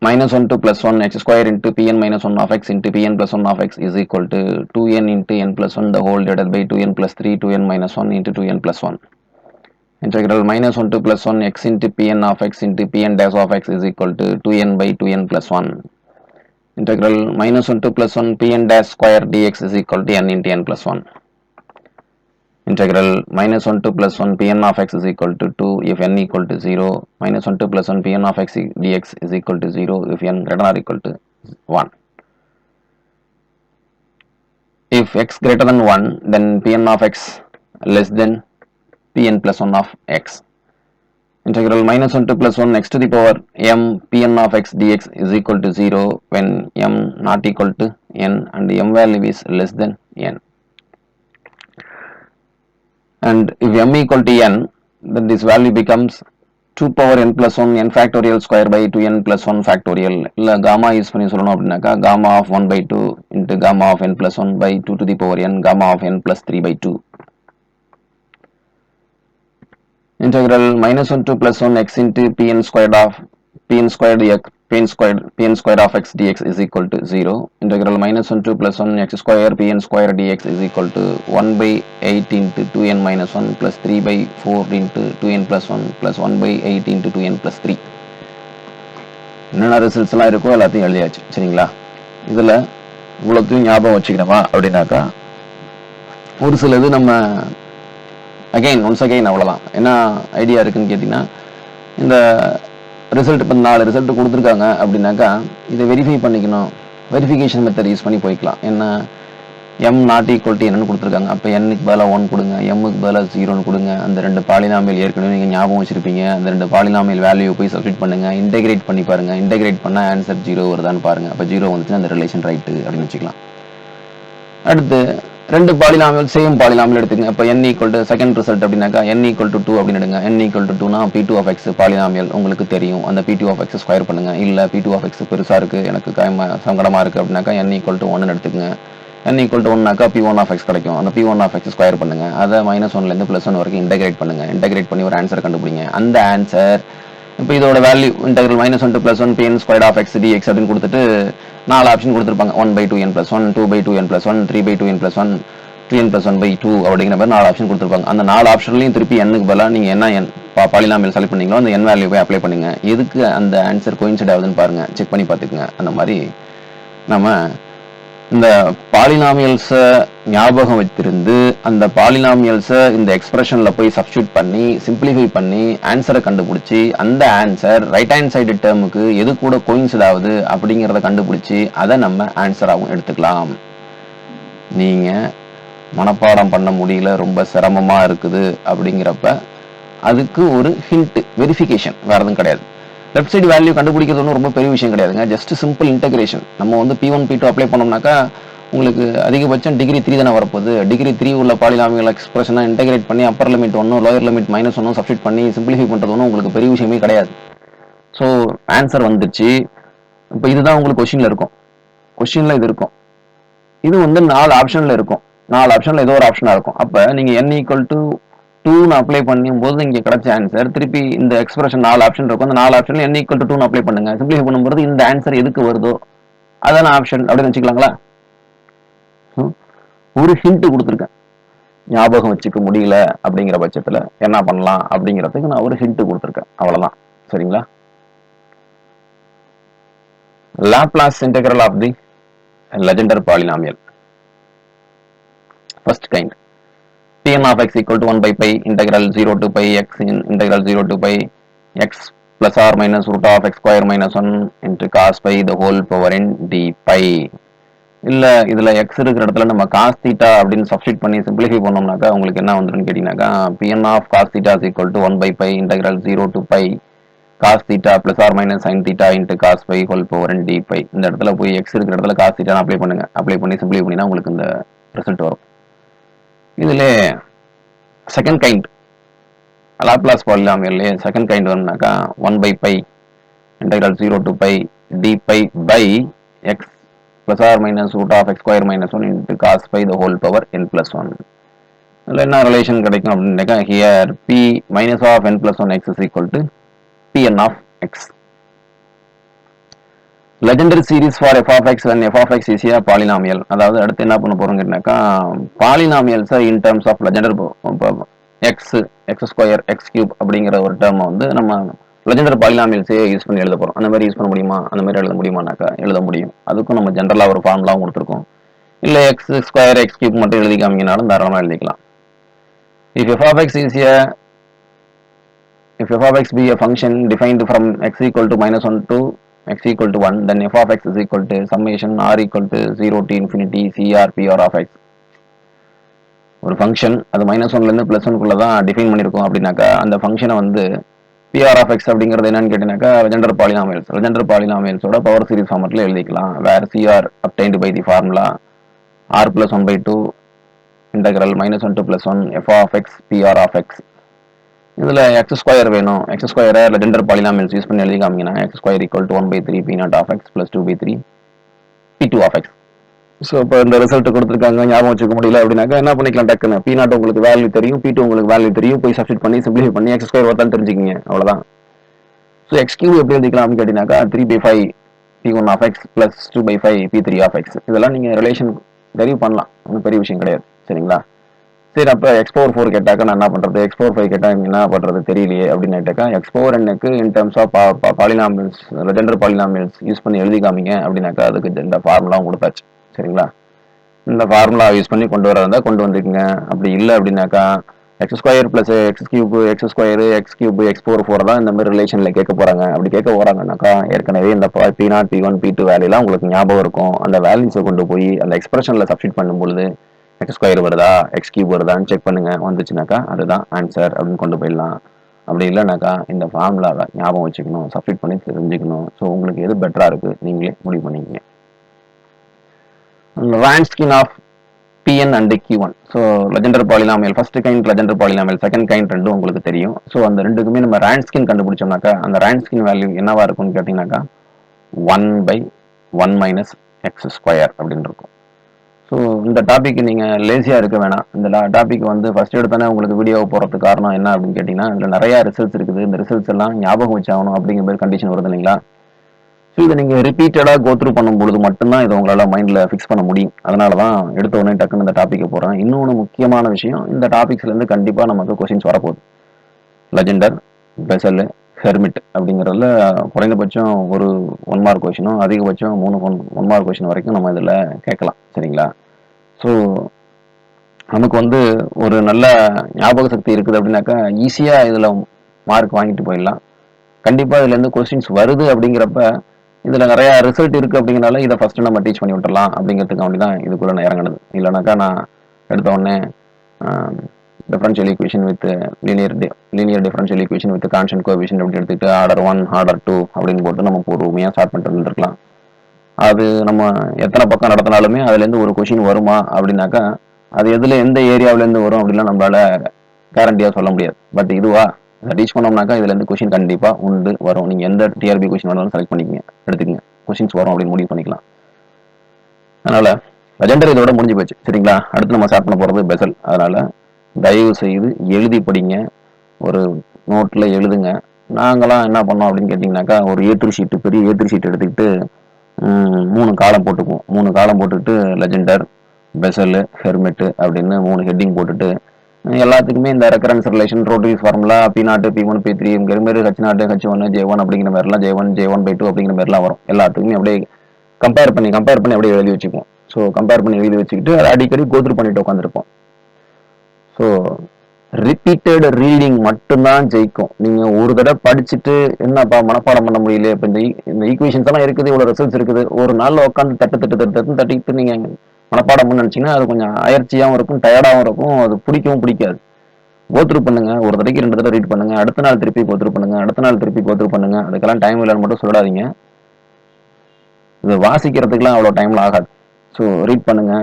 -1 to +1 x square into Pn minus 1 of x into Pn plus 1 of x is equal to 2n into n plus 1 the whole divided by 2n plus 3 2n minus 1 into 2n plus 1. Integral -1 to +1 x into Pn of x into Pn dash of x is equal to 2n by 2n plus 1. Integral -1 to +1 Pn dash square dx is equal to n into n plus 1. Integral -1 to +1 Pn of x is equal to 2 if n equal to 0. -1 to +1 Pn of x dx is equal to 0 if n greater or equal to 1. If x greater than 1, then Pn of x less than Pn plus 1 of x. Integral -1 to +1 x to the power m Pn of x dx is equal to 0 when m not equal to n and m value is less than n. And if m equal to n, then this value becomes 2 power n plus 1 n factorial square by 2n plus 1 factorial. இல்லை gamma use பண்ணி சொல்லணும் அப்படின்னாக்கா gamma of 1 by 2 into gamma of n plus 1 by 2 to the power n gamma of n plus 3 by 2. Integral -1 to +1 x into Pn squared of x dx is equal to 0. Integral -1 to +1 x square Pn square dx is equal to 1 by 8 into 2n minus 1 plus 3 by 4 into 2n plus 1 plus 1 by 8 into 2n plus 3. என்னென்ன ரிசல்ட்ஸ்லாம் இருக்கோ எல்லாத்தையும் எழுதியாச்சு. சரிங்களா? இதில் இவ்வளோத்தையும் ஞாபகம் வச்சுக்கிறோமா அப்படின்னாக்கா ஒரு சிலது நம்ம ஒன்ஸ் அகைன் அவ்வளோதான். என்ன ஐடியா இருக்குன்னு கேட்டிங்கன்னா, இந்த ரிசல்ட் இப்போ 4 ரிசல்ட் கொடுத்துருக்காங்க அப்படின்னாக்கா இதை வெரிஃபை பண்ணிக்கணும். வெரிஃபிகேஷன் மெத்தட் யூஸ் பண்ணி போய்க்கலாம். என்ன m நாட் ஈக்குவல் டு என்னன்னு கொடுத்துருக்காங்க, அப்போ n-க்கு பதிலாக 1 கொடுங்க, m-க்கு பதிலாக 0ன்னு கொடுங்க. அந்த 2 பாலினாமியல் ஏற்கனவே நீங்கள் ஞாபகம் வச்சுருப்பீங்க. அந்த 2 பாலினாமியல் வேல்யூ போய் சப்ஸ்டிட் பண்ணுங்கள், இன்டெகிரேட் பண்ணி பாருங்கள். இன்டெகிரேட் பண்ணால் ஆன்சர் 0 வருதான்னு பாருங்கள். அப்போ 0 வந்துச்சுன்னா அந்த ரிலேஷன் ரைட்டு அப்படின்னு வச்சுக்கலாம். அடுத்து 2 பாலினாமியல் சேம் பாலினாமியல் எடுத்துக்கங்க. இப்போ n equal to second result அப்படின்னாக்கா n ஈக்குவல் டு 2 அப்படின்னு எடுங்க. n ஈக்குவல் டு 2னா P2 of x பாலினாமியல் உங்களுக்கு தெரியும். அந்த P2 of x ஸ்கொயர் பண்ணுங்க. இல்லை P2 of x பெருசாக இருக்குது, எனக்கு சங்கடமாக இருக்குது அப்படின்னாக்கா n ஈக்குவல் டு 1 எடுத்துக்கங்க. n ஈக்குவல் டு 1னாக்கா P1 of x கிடைக்கும். அந்த P1 of x ஸ்கொயர் பண்ணுங்க. அதை -1லேருந்து +1 வரைக்கும் இன்டெகிரேட் பண்ணுங்க. இன்டெகிரேட் பண்ணி ஒரு ஆன்சர் கண்டுபிடிங்க. அந்த ஆன்சர் இப்போ இதோட value integral -1 to +1 Pn squared of x dx அப்படின்னு கொடுத்துட்டு 4 ஆப்ஷன் கொடுத்துருப்பாங்க. 1 by 2n plus 1, 2 by 2n plus 1, 3 by 2n plus 1, 2n plus 1 by 2 அப்படிங்கிற மாதிரி 4 ஆப்ஷன் கொடுத்துருப்பாங்க. அந்த 4 ஆப்ஷன்லையும் திருப்பி எண்ணுக்கு பதிலாக நீங்கள் என்ன என் பாலினாமியல் செலக்ட் பண்ணீங்களோ அந்த என் வேல்யூ போய் அப்ளை பண்ணுங்க. எதுக்கு அந்த ஆன்சர் கோயின்சைட் ஆகுதுன்னு பாருங்க, செக் பண்ணி பார்த்துக்குங்க. அந்த மாதிரி நம்ம இந்த பாலினாமியல்ஸை ஞாபகம் வச்சிருந்து அந்த பாலினாமியல்ஸை இந்த எக்ஸ்பிரஷனில் போய் சப்ஸ்டியூட் பண்ணி சிம்பிளிஃபை பண்ணி ஆன்சரை கண்டுபிடிச்சி அந்த ஆன்சர் ரைட் ஹேண்ட் சைடு டேர்முக்கு எது கூட கோயின்சைட் ஆகுது அப்படிங்கிறத கண்டுபிடிச்சி அதை நம்ம ஆன்சராகவும் எடுத்துக்கலாம். நீங்கள் மனப்பாடம் பண்ண முடியல, ரொம்ப சிரமமாக இருக்குது அப்படிங்கிறப்ப அதுக்கு ஒரு ஹிண்ட், வெரிஃபிகேஷன், வேறு எதுவும் கிடையாது. லெஃப்ட் சைடு வேல்யூ கண்டுபிடிக்கிறது ஒன்றும் ரொம்ப பெரிய விஷயம் கிடையாதுங்க. Just simple integration. நம்ம வந்து P1 P2 அப்ளை பண்ணோம்னாக்கா உங்களுக்கு அதிகபட்சம் டிகிரி 3 தானே வரப்போகுது. டிகிரி 3 உள்ள பாலினாமியல் எக்ஸ்பிரஷனை இன்டகிரேட் பண்ணி upper limit 1 lower limit -1 substitute பண்ணி சிம்பிளிஃபை பண்ணுறது ஒன்றும் உங்களுக்கு பெரிய விஷயமே கிடையாது. ஸோ ஆன்சர் வந்துச்சு. இப்போ இதுதான் உங்களுக்கு கொஸ்டினில் இருக்கும். கொஸ்டினில் இது இருக்கும். இது வந்து 4 ஆப்ஷனில் இருக்கும். 4 ஆப்ஷனில் ஏதோ ஒரு ஆப்ஷனாக இருக்கும். அப்போ நீங்கள் n = 2 அப்ளை பண்ணும்போது இங்கே கிடைச்ச ஆன்சர் திருப்பி இந்த எக்ஸ்பிரஷன் 4 ஆப்ஷன் இருக்கும். அந்த 4 ஆப்ஷன்ல n = 2 அப்ளை பண்ணுங்க. சிம்பிளிஃபை பண்ணும்போது இந்த ஆன்சர் எதுக்கு வருதோ அதான ஆப்ஷன் அப்படின்னு வச்சுக்கலாங்களா? ஒரு ஹிண்ட் கொடுத்துருக்கேன். ஞாபகம் வச்சுக்க முடியல அப்படிங்கிற பட்சத்தில் என்ன பண்ணலாம் அப்படிங்கிறதுக்கு நான் ஒரு ஹிண்ட் கொடுத்துருக்கேன். அவ்வளோதான். சரிங்களா? Laplace integral of the Legendre polynomial first kind. Pn of x equal to 1 by pi integral 0 to pi x in integral 0 to pi x plus or minus root of x square minus 1 into cos pi the whole power n d pi. இல்ல இதுல x இருக்கிற இடத்துல நம்ம cos theta அப்படின்னு substitute பண்ணி simplify பண்ணோம்னாக்கா உங்களுக்கு என்ன வந்துருன்னு கேட்டீங்கன்னாக்கா Pn of cos theta is equal to 1 by pi integral 0 to pi cos theta plus or minus sin theta into cos pi whole power n d pi. இந்த இடத்துல போய் x இருக்கிற இடத்துல cos theta அப்ளை பண்ணுங்க. Apply பண்ணி simplify பண்ணினா உங்களுக்கு இந்த ரிசல்ட் வரும். இதுல செகண்ட் கைண்ட் லாப்லாஸ் பாலினாமியல்லே செகண்ட் கைண்ட் வரணும்னாக்கா 1 by pi integral 0 to pi d pi by x plus or minus root of x square minus 1 into cos pi the whole power n plus 1. இதில் என்ன relation கிடைக்கும் அப்படின்னாக்கா here p minus of n plus 1 x is equal to pn of x. Legendre series for f of x when f of x is a polynomial. அதாவது அடுத்து என்ன பண்ண போறோம்னாக்கா பாலினாமியல்ஸை in terms of Legendre x square x cube அப்படிங்கிற ஒரு டேர்மை வந்து நம்ம லெஜெண்டர் பாலினாமியல்ஸே யூஸ் பண்ணி எழுத போறோம். அந்த மாதிரி யூஸ் பண்ண முடியுமா? அந்த மாதிரி எழுத முடியுமானாக்கா எழுத முடியும். அதுக்கும் நம்ம ஜென்ரலாக ஒரு ஃபார்முலாவும் கொடுத்துருக்கோம். இல்லை x ஸ்கொயர் x கியூப் மட்டும் எழுதி காமிங்கனாலும் தாராளமாக எழுதிக்கலாம். If f of x be a function defined from x equal to -1 to x equal to 1, then f of x is equal to summation r equal to 0 to infinity cr pr of x. ஒரு function அது -1லேருந்து +1 தான் define பண்ணியிருக்கோம் அப்படின்னாக்கா அந்த ஃபங்க்ஷனை வந்து pr of x அப்படிங்கிறது என்னன்னு கேட்டீங்கன்னாக்கா லெஜெண்டர் பாலினாமியல்ஸோட பவர் சீரிஸ் ஃபார்மட்டில் எழுதிக்கலாம். வேர் cr obtained by the formula r plus 1 by 2 integral -1 to +1 f of x pr of x. இதில் எக்ஸ் ஸ்கொயர் வேணும். எக்ஸ் ஸ்கொயரை லெஜெண்டர் பாலினாமியல்ஸ் யூஸ் பண்ணி எழுதி காமிங்கன்னா x square equal to 1/3 p0 of x plus 2/3 p2 of x. So இப்போ இந்த result கொடுத்துருக்காங்க, ஞாபகம் வச்சுக்க முடியல அப்படின்னாக்கா என்ன பண்ணிக்கலாம், டக்குன்னு p0 உங்களுக்கு வேல்யூ தெரியும், p2 உங்களுக்கு வேல்யூ தெரியும், போய் சப்ஸ்டிட் பண்ணி சிம்பிளிஃபை பண்ணி எக்ஸ் ஸ்கொயர் வரதான்னு தெரிஞ்சுக்கிங்க, அவ்வளோதான். ஸோ எக்ஸ் கியூப் எப்படி எழுதிக்கலாம் அப்படின்னு கேட்டீங்கன்னாக்கா 3/5 p1 of x plus 2/5 p3 of x. இதெல்லாம் நீங்கள் ரிலேஷன் டெரிவ் பண்ணலாம், ஒன்றும் பெரிய விஷயம் கிடையாது. சரிங்களா? சரி, அப்போ x⁴ கேட்டாக்கா நான் என்ன பண்ணுறது, x⁴ கேட்டால் என்ன பண்ணுறது தெரியலையே அப்படின்னு கேட்டாக்கா x⁴ in terms of polynomials Legendre polynomials use பண்ணி எழுதி காமிங்க அப்படின்னாக்கா அதுக்கு இந்த ஃபார்முலாவும் கொடுத்தாச்சு. சரிங்களா? இந்த ஃபார்முலா யூஸ் பண்ணி கொண்டு வரதா கொண்டு வந்துருக்குங்க. அப்படி இல்லை அப்படின்னாக்கா x square plus X cube X square X cube x⁴ தான் இந்த மாதிரி ரிலேஷனில் கேட்க போகிறாங்க. அப்படி கேட்க போகிறாங்கன்னாக்கா ஏற்கனவே இந்த p0 p1 p2 வேல்யூலாம் உங்களுக்கு ஞாபகம் இருக்கும். அந்த வேல்யூஸை கொண்டு போய் அந்த எக்ஸ்பிரஷனில் சப்ஸ்டிட் பண்ணும்பொழுது எக்ஸ் ஸ்கொயர் வருதா எக்ஸ் கியூப் வருதான்னு செக் பண்ணுங்க. வந்துச்சுனாக்கா அதுதான் ஆன்சர் அப்படின்னு கொண்டு போயிடலாம். அப்படி இல்லைனாக்கா இந்த ஃபார்முலாவை ஞாபகம் வச்சுக்கணும், சப்ஸ்டிட் பண்ணி தெரிஞ்சுக்கணும். ஸோ உங்களுக்கு எது பெட்டராக இருக்குது நீங்களே முடிவு பண்ணிக்கங்க. Ranskin of Pn and Q1. So Legendre polynomial first kind, Legendre polynomial second kind ரெண்டும் உங்களுக்கு தெரியும். ஸோ அந்த ரெண்டுக்குமே நம்ம ரான்ஸ்கின் கண்டுபிடிச்சோம்னாக்கா அந்த ரான்ஸ்கின் வேல்யூ என்னவா இருக்கும்னு கேட்டிங்கனாக்கா 1/1 - x ஸ்கொயர் அப்படின்னு இருக்கும். ஸோ இந்த டாபிக் நீங்கள் லேசியாக இருக்க வேணாம். இந்த டாபிக் வந்து ஃபஸ்ட் எடுத்தானே உங்களுக்கு வீடியோவை போகிறதுக்கு காரணம் என்ன அப்படின்னு கேட்டிங்கன்னா இதில் நிறையா ரிசல்ட்ஸ் இருக்குது. இந்த ரிசல்ட்ஸ் எல்லாம் ஞாபகம் வச்சாகணும் அப்படிங்கிற மாதிரி கண்டிஷன் வருது இல்லைங்களா? ஸோ இதை நீங்கள் ரிப்பீட்டடாக கோத்ரூ பண்ணும்பொழுது மட்டும்தான் இதை உங்களால் மைண்டில் ஃபிக்ஸ் பண்ண முடியும். அதனால தான் எடுத்த உடனே டக்குன்னு இந்த டாப்பிக்கை போகிறேன். இன்னொன்று முக்கியமான விஷயம், இந்த டாபிக்ஸ்லேருந்து கண்டிப்பாக நமக்கு கொஸ்டின்ஸ் வரப்போகுது. லெஜெண்டர், பெசல், ஹெர்மிட் அப்படிங்கிறதுல குறைந்தபட்சம் ஒரு 1 மார்க் கொஷினும் அதிகபட்சம் 3 1 மார்க் கொஷின் வரைக்கும் நம்ம இதில் கேட்கலாம். சரிங்களா? ஸோ நமக்கு வந்து ஒரு நல்ல ஞாபக சக்தி இருக்குது அப்படின்னாக்கா ஈஸியாக இதில் மார்க் வாங்கிட்டு போயிடலாம். கண்டிப்பாக இதுலேருந்து கொஸ்டின்ஸ் வருது அப்படிங்கிறப்ப இதில் நிறையா ரிசல்ட் இருக்குது அப்படிங்கிறனால இதை ஃபஸ்ட்டு நம்ம டீச் பண்ணி விட்டுறலாம் அப்படிங்கிறதுக்கு வேண்டி தான் இதுக்குள்ளே நான் இறங்கினது. இல்லைனாக்கா நான் எடுத்த உடனே differential equation with linear differential equation with constant coefficient அப்படி எடுத்துக்கிட்டு ஆர்டர் 1 ஆர்டர் 2 அப்படின்னு போட்டு நம்ம பொறுமையாக ஸ்டார்ட் பண்ணிட்டு இருந்திருக்கலாம். அது நம்ம எத்தனை பக்கம் நடத்தினாலுமே அதுலேருந்து ஒரு கொஷின் வருமா அப்படின்னாக்கா அது எதில் எந்த ஏரியாவிலேருந்து வரும் அப்படின்லாம் நம்மளால கேரண்டியாக சொல்ல முடியாது. பட் இதுவா இதை டீச் பண்ணோம்னாக்கா இதுலேருந்து கொஷின் கண்டிப்பாக உண்டு வரும். நீங்கள் எந்த டிஆர்பி கொஷின் வேணாலும் செலக்ட் பண்ணிக்கங்க, எடுத்துக்கங்க, கொஷின்ஸ் வரும் அப்படின்னு முடிவு பண்ணிக்கலாம். அதனால் லெஜெண்டர் இதோட முடிஞ்சு போச்சு. சரிங்களா? அடுத்து நம்ம ஸ்டார்ட் பண்ண போகிறது பெசல். அதனால் தயவு செய்து எழுதி படிங்க, ஒரு நோட்டில் எழுதுங்க. நாங்களாம் என்ன பண்ணோம் அப்படின்னு கேட்டிங்கனாக்கா ஒரு ஏ3 ஷீட்டு, பெரிய ஏ3 ஷீட் எடுத்துக்கிட்டு 3 காலம் போட்டுக்குவோம். 3 காலம் போட்டுட்டு லெஜெண்டர், பெசல், ஹெர்மிட் அப்படின்னு 3 ஹெட்டிங் போட்டுட்டு எல்லாத்துக்குமே இந்த recurrence relation, Rodrigues formula, P0, P1, P3ங்கிற மாதிரி H0, H1, J1 அப்படிங்கிற மாதிரிலாம் J1, J1/2 அப்படிங்கிற மாதிரிலாம் வரும். எல்லாத்துக்குமே அப்படியே கம்பேர் பண்ணி அப்படியே எழுதி வச்சுக்குவோம். ஸோ கம்பேர் பண்ணி எழுதி வச்சுக்கிட்டு அதை அடிக்கடி கோத்ரூ பண்ணிட்டு உட்காந்துருப்போம். ஸோ ரிப்பீட்டட் ரீடிங் மட்டும்தான் ஜெயிக்கும். நீங்கள் ஒரு தடவை படிச்சுட்டு என்னப்பா மனப்பாடம் பண்ண முடியல, இப்போ இந்த ஈக்குவேஷன்ஸ் எல்லாம் இருக்குது, இவ்வளோ ரிசல்ட்ஸ் இருக்குது, ஒரு நாளில் உட்காந்து தட்டிட்டு நீங்கள் மனப்பாடம் பண்ண நினச்சிங்கன்னா அது கொஞ்சம் அயற்சியாகவும் இருக்கும், டயர்டாகவும் இருக்கும், அது பிடிக்காது. கோத்ரூ பண்ணுங்க, ஒரு தடவைக்கு 2 தடவை ரீட் பண்ணுங்க, அடுத்த நாள் திருப்பி கோத்ரூ பண்ணுங்க, அடுத்த நாள் திருப்பி கோத்ரூ பண்ணுங்க. அதுக்கெல்லாம் டைம் இல்லைன்னு மட்டும் சொல்லாதீங்க. இது வாசிக்கிறதுக்கெல்லாம் அவ்வளோ டைம்ல ஆகாது. ஸோ ரீட் பண்ணுங்க,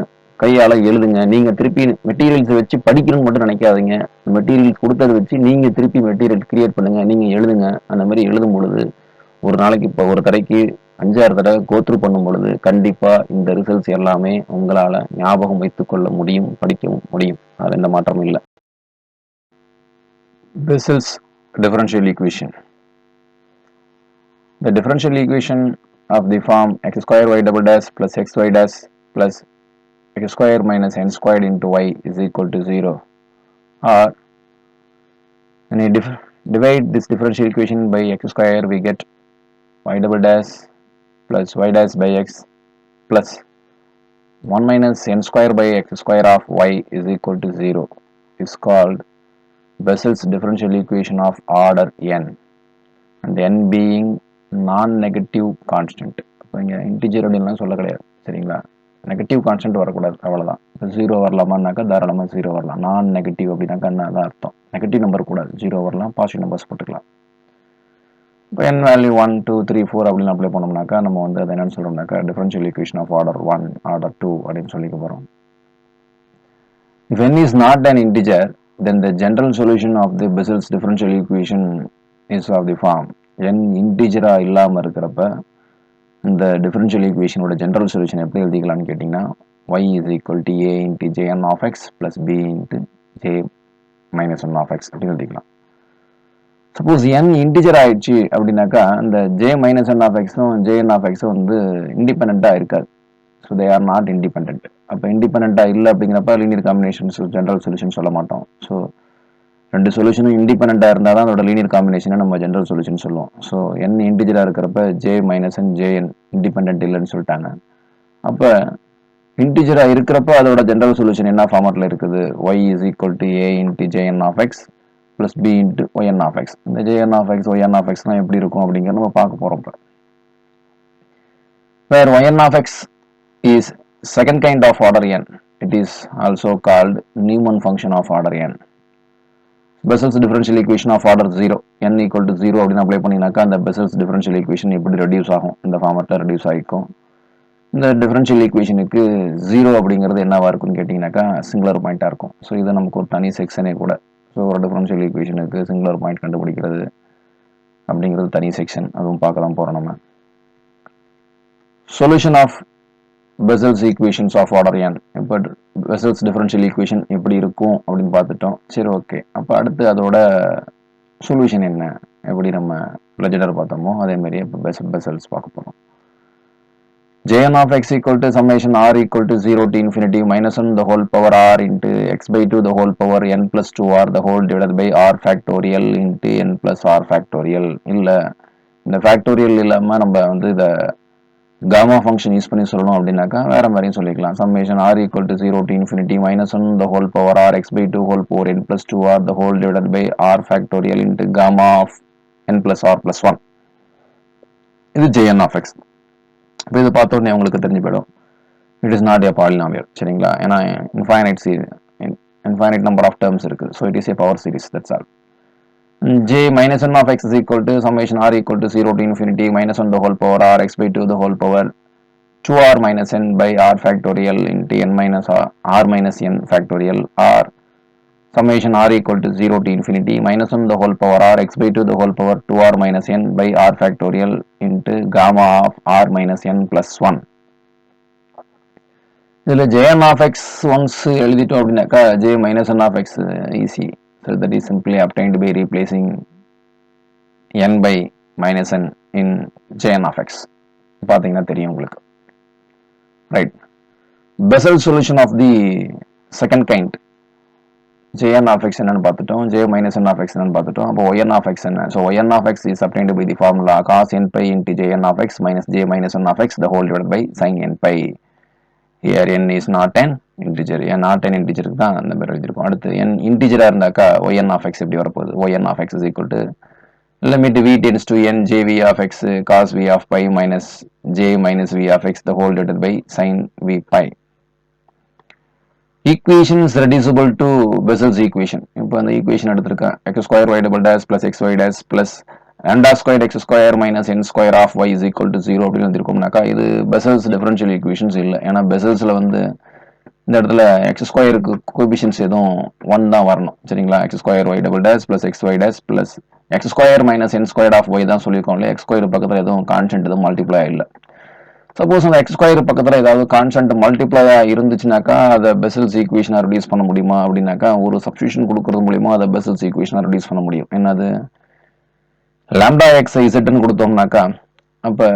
கையால் எழுதுங்க. நீங்கள் திருப்பி மெட்டீரியல்ஸ் வச்சு படிக்கணும்னு மட்டும் நினைக்காதீங்க. மெட்டீரியல்ஸ் கொடுத்ததை வச்சு நீங்கள் திருப்பி மெட்டீரியல் கிரியேட் பண்ணுங்க, நீங்கள் எழுதுங்க. அந்த மாதிரி எழுதும் பொழுது ஒரு நாளைக்கு இப்போ ஒரு தடவைக்கு 5-6 தடவை கோத்ரூ பண்ணும் பொழுது கண்டிப்பாக இந்த ரிசல்ட்ஸ் எல்லாமே உங்களால் ஞாபகம் வைத்துக்கொள்ள முடியும், படிக்கவும் முடியும். அது எந்த மாற்றமும் இல்லை. Bessel's differential equation. The differential equation of the form x square y double dash plus xy dash plus x square minus n squared into y is equal to 0. Or when we divide this differential equation by x square, we get y double dash plus y dash by x plus 1 minus n square by x square of y is equal to 0 is called Bessel's differential equation of order n, and n being non-negative constant. இப்போ இங்கே integer அப்படின்லாம் சொல்ல கிடையாது. சரிங்களா? Negative constant வரக்கூடாது, அவ்வளோதான். இப்போ 0 வரலாமான்னாக்கா தாராளமாக 0 வரலாம். நான் நெகட்டிவ் அப்படின்னாக்கா என்ன தான் அர்த்தம்? நெகட்டிவ் நம்பர் கூடாது, 0 வரலாம், பாசிட்டிவ் நம்பர்ஸ் போட்டுக்கலாம். இப்போ n வேல்யூ 1, 2, 3, 4 அப்படின்னு அப்ளை பண்ணோம்னாக்கா நம்ம வந்து அதை என்னென்னு சொல்கிறோம்னாக்கா differential equation of order 1, order 2 அப்படின்னு சொல்லிக்க போகிறோம். If n is not an integer, then the general solution of the Bessel's differential equation is of the form n integer இல்லாமல் இருக்கிறப்ப இந்த differential equation ஓட general solution எப்படி எழுதிக்கலாம்னு கேட்டிங்கன்னா y is equal to a into jn of x plus b into j minus 1 of x அப்படின்னு எழுதிக்கலாம். Suppose n integer ஆயிடுச்சு அப்படின்னாக்கா இந்த j minus 1 of xும் jn of xும் வந்து இண்டிபெண்ட்டாக இருக்காது. So they are not independent. அப்போ இண்டிபெண்ட்டாக இல்லை அப்படிங்கிறப்ப லீனியர் காம்பினேஷன்ஸ் ஜென்ரல் சொல்யூஷன் சொல்ல மாட்டோம். ஸோ 2 சொல்யூஷனும் இண்டிபெண்ட்டாக இருந்தால் தான் அதோட லீனியர் காம்பினேஷனை நம்ம ஜென்ரல் சொல்யூஷன் சொல்லுவோம். ஸோ n இன்டிஜராக இருக்கிறப்ப j minus n jn independent இல்லைன்னு சொல்லிட்டாங்க. அப்போ இன்டிஜராக இருக்கிறப்ப அதோட ஜென்ரல் சொல்யூஷன் என்ன ஃபார்மேட்டில் இருக்குது? y is equal to a into jn of x plus b into yn of x. இந்த jn of x, yn of xலாம் எப்படி இருக்கும் அப்படிங்கிறத நம்ம பார்க்க போகிறோம். இப்போ where yn of x is second kind of order n. It is also called Newman function of order n. Bessel's differential equation of order 0, n equal to 0 அப்படின்னு apply பண்ணினாக்கா அந்த Bessel's differential equation இப்படி reduce ஆகும், இந்த ஃபார்மேட்டில் reduce ஆகிக்கும். இந்த differential ஈக்குவேஷனுக்கு 0 அப்படிங்கிறது என்னவா இருக்குன்னு கேட்டிங்கனாக்கா சிங்குலர் பாயிண்ட்டாக இருக்கும். ஸோ இது நமக்கு ஒரு தனி செக்ஷனே கூட. ஸோ ஒரு டிஃபரன்ஷியல் ஈக்குவேஷனுக்கு சிங்குலர் பாயிண்ட் கண்டுபிடிக்கிறது அப்படிங்கிறது தனி செக்ஷன், அதுவும் பார்க்க தான் போகிறோம் நம்ம. Solution of Bessel's equations of order n. இப்போ Bessel's differential equation எப்படி இருக்கும் அப்படின்னு பார்த்துட்டோம். சரி, ஓகே. அப்போ அடுத்து அதோட சொல்யூஷன் என்ன, எப்படி நம்ம லெஜெண்டர் பார்த்தோமோ அதே மாதிரி இப்போ பெசல்ஸ் பார்க்க போகிறோம். Jn of x equal to summation r equal to 0 to infinity minus 1 the whole power r into x by 2 the whole power n plus 2r the whole divided by r factorial into n plus r factorial. இல்லை இந்த factorial இல்லாமல் நம்ம வந்து இதை gamma function use பண்ணி சொல்லணும் அப்படின்னாக்கா வேற மாதிரியும் சொல்லிக்கலாம். Summation r equal to 0 to infinity minus 1 the whole power r x by 2 whole power n plus 2r the whole divided by r factorial into gamma of n plus r plus 1. இது Jn of x. இப்போ இது பார்த்த உடனே உங்களுக்கு தெரிஞ்சு போயிடும் it is not a polynomial. சரிங்களா? ஏன்னா இன்ஃபைனைட் நம்பர் ஆஃப் டேர்ம்ஸ் இருக்கு. So it is a power series. That's all. J minus 1 of x is equal to summation r equal to 0 to infinity minus 1 the whole power r x by 2 the whole power 2r minus n by r factorial into n minus r minus n factorial r summation r equal to 0 to infinity minus 1 the whole power r x by 2 the whole power 2r minus n by r factorial into gamma of r minus n plus 1. இதில் Jn of x once எழுதிட்டோம் அப்படின்னாக்கா J minus 1 of x easy. So that is simply obtained by replacing n by minus n in Jn of x. பார்த்தீங்கன்னா தெரியும் உங்களுக்கு. Right. Bessel solution of the second kind. Jn of x என்னன்னு பார்த்துட்டோம், J minus n of x என்னன்னு பார்த்துட்டோம். அப்போ yn of x என்ன? So yn of x is obtained by the formula cos n pi into Jn of x minus J minus n of x the whole divided by sin n pi. Here n is not an integer. n not an integer தான் அந்த மாதிரி எழுதிருக்கோம். அடுத்து n integer இருந்தாக்கா yn of x எப்படி வரப்போகுது? yn of x is equal to limit v tends to n jv of x cos v of pi minus j minus v of x the whole divided by sin v pi. Equations reducible to Bessel's equation. இப்போ அந்த equation எடுத்திருக்கேன். x square y double dash plus xy dash plus lambda squared x square minus n square of y is equal to 0 அப்படின்னு வந்துருக்கோம்னாக்கா இது Bessel's differential equations இல்லை. ஏன்னா Bessel'sல வந்து இந்த இடத்துல x ஸ்கொயருக்கு கோஎஃபிஷியன்ட்ஸ் எதுவும் 1 தான் வரணும். சரிங்களா? x square y double dash plus xy dash plus x square minus n squared of y தான் சொல்லியிருக்கோம் இல்லையா? x square பக்கத்தில் எதுவும் கான்ஸ்டன்ட் எதுவும் மல்டிப்ளை இல்லை. சப்போஸ் அந்த எக்ஸ் ஸ்கொயர் பக்கத்தில் ஏதாவது கான்ஸ்டன்ட் மல்டிப்ளையா இருந்துச்சுனாக்கா அதை பெசல்ஸ் ஈக்குவேஷனை ரெடியூஸ் பண்ண முடியுமா அப்படின்னாக்கா ஒரு சப்ஸ்டியூஷன் கொடுக்கறது மூலியமா அதை பெசல்ஸ் ஈக்குவேஷனை ரெடியூஸ் பண்ண முடியும். என்னது? லாம்டா எக்ஸ் இசட்னு கொடுத்தோம்னாக்கா அப்போ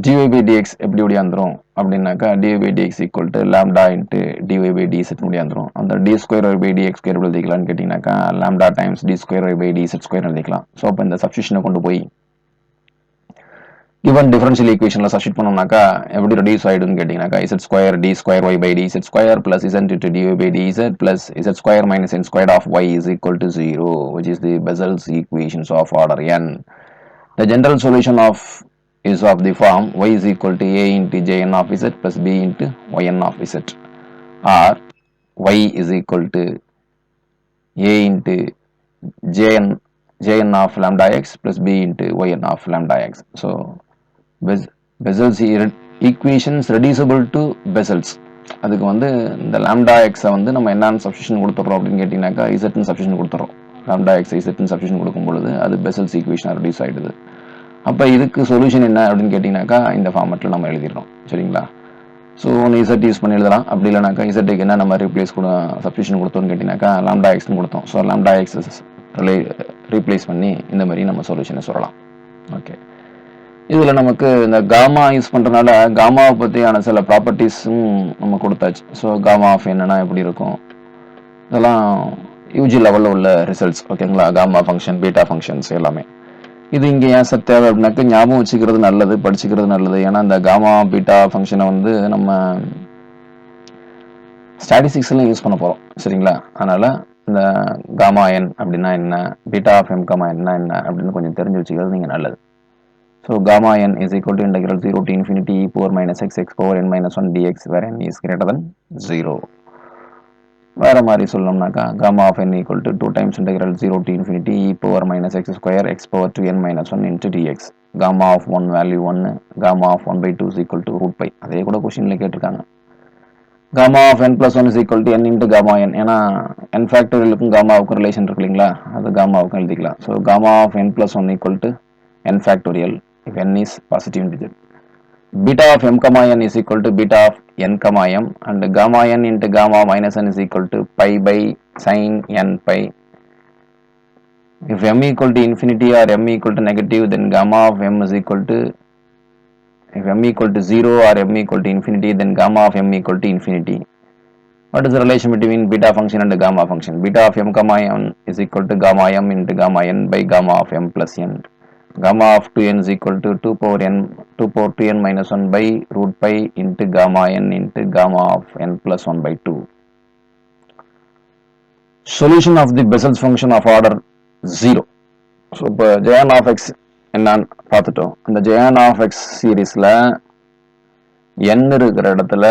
dy by dx எப்படி ஒடியாந்துரும் அப்படின்னாக்கா dy by dx equal to lambda into dy by dz ஒடியாந்துரும். அந்த d square by dx square எப்படி எழுதிக்கலாம்னு கேட்டிங்கனாக்கா lambda times d square by dz square எழுதிக்கலாம். ஸோ அப்போ இந்த சப்ஸ்டியூஷனை கொண்டு போய் given differential equationல சப்ஸ்டிட் பண்ணோம்னாக்கா எப்படி ரெடியூஸ் ஆயிடும்னு கேட்டிங்கனாக்கா z square d square y by dz square plus z into dy by dz plus z square minus n squared of y is equal to 0, which is the Bessel's equations of order n. The general solution is of the form y is equal to a into jn of z plus b into yn of z, or y is equal to a into jn of lambda x plus b into yn of lambda x. So Bessel's equations reducible to Bessel's. அதுக்கு வந்து இந்த lambda x வந்து நம்ம என்னன்னு substitution கொடுத்துறோம் அப்படின்னு கேட்டிங்கனாக்கா z ன்னு சப்ஸ்டியூஷன் கொடுத்துறோம். lambda x z ன்னு சப்ஸ்டியூஷன் கொடுக்கும் பொழுது அது Bessel's equation ரெடியூஸ் ஆயிடுது. அப்போ இதுக்கு சொல்யூஷன் என்ன அப்படின்னு கேட்டிங்கனாக்கா இந்த ஃபார்மேட்டில் நம்ம எழுதிடுறோம். சரிங்களா? ஸோ ஒன்று z யூஸ் பண்ணி எழுதலாம். அப்படி இல்லைனாக்கா z என்ன நம்ம ரீப்ளேஸ் சப்ஸ்டியூஷன் கொடுத்தோம்னு கேட்டிங்கனாக்கா lambda x ன்னு கொடுத்தோம். ஸோ lambda x ரீப்ளேஸ் பண்ணி இந்த மாதிரி நம்ம சொல்யூஷனை சொல்லலாம். ஓகே, இதில் நமக்கு இந்த காமா யூஸ் பண்ணுறதுனால காமாவை பற்றியான சில ப்ராப்பர்ட்டிஸும் நம்ம கொடுத்தாச்சு. ஸோ காமா ஆஃப் என்னன்னா எப்படி இருக்கும், இதெல்லாம் யூஜி லெவலில் உள்ள ரிசல்ட்ஸ். ஓகேங்களா? காமா ஃபங்க்ஷன், பீட்டா ஃபங்க்ஷன்ஸ் எல்லாமே. இது இங்கே ஏன் சார் தேவை அப்படின்னாக்க ஞாபகம் வச்சுக்கிறது நல்லது, படிச்சுக்கிறது நல்லது. ஏன்னா இந்த காமா பீட்டா ஃபங்க்ஷனை வந்து நம்ம ஸ்டாட்டிஸ்டிக்ஸ்லையும் யூஸ் பண்ண போகிறோம். சரிங்களா? அதனால் இந்த காமா என் அப்படின்னா என்ன, பீட்டா ஆஃப் எம் காமா என்ன அப்படின்னு கொஞ்சம் தெரிஞ்சு வச்சுக்கிறது நீங்கள் நல்லது. So gamma n is equal to integral 0 to infinity e power minus x power n minus 1 dx where n is greater than 0. வேற மாதிரி சொல்லணும்னாக்கா gamma of n equal to 2 times integral 0 to infinity e power minus x square x power 2n minus 1 into dx. Gamma of 1 value 1, gamma of 1 by 2 is equal to root pi. அதே கூட கொஸ்டின்ல கேட்டிருக்காங்க. Gamma of n plus 1 is equal to n into gamma n. ஏன்னா n factorialக்கும் gammaவுக்கும் relation இருக்கு இல்லைங்களா, அது gammaவுக்கும் எழுதிக்கலாம். So gamma of n plus 1 equal to n factorial if n is positive integer. Beta of m comma n is equal to beta of n comma m, and gamma n into gamma minus n is equal to pi by sin n pi If m equal to infinity or m equal to negative, then gamma of m is equal to, if m equal to 0 or m equal to infinity, then gamma of m equal to infinity. What is the relation between beta function and the gamma function? Beta of m comma n is equal to gamma m into gamma n by gamma of m plus n. Gamma of 2n is equal to 2 power 2n minus 1 by root pi into gamma n into gamma of n plus 1 by 2. Solution of the Bessel's function of order 0. So, இப்போ Jn of x என்னன்னு பார்த்துட்டோம். இந்த Jn of x சீரீஸில் n இருக்கிற இடத்துல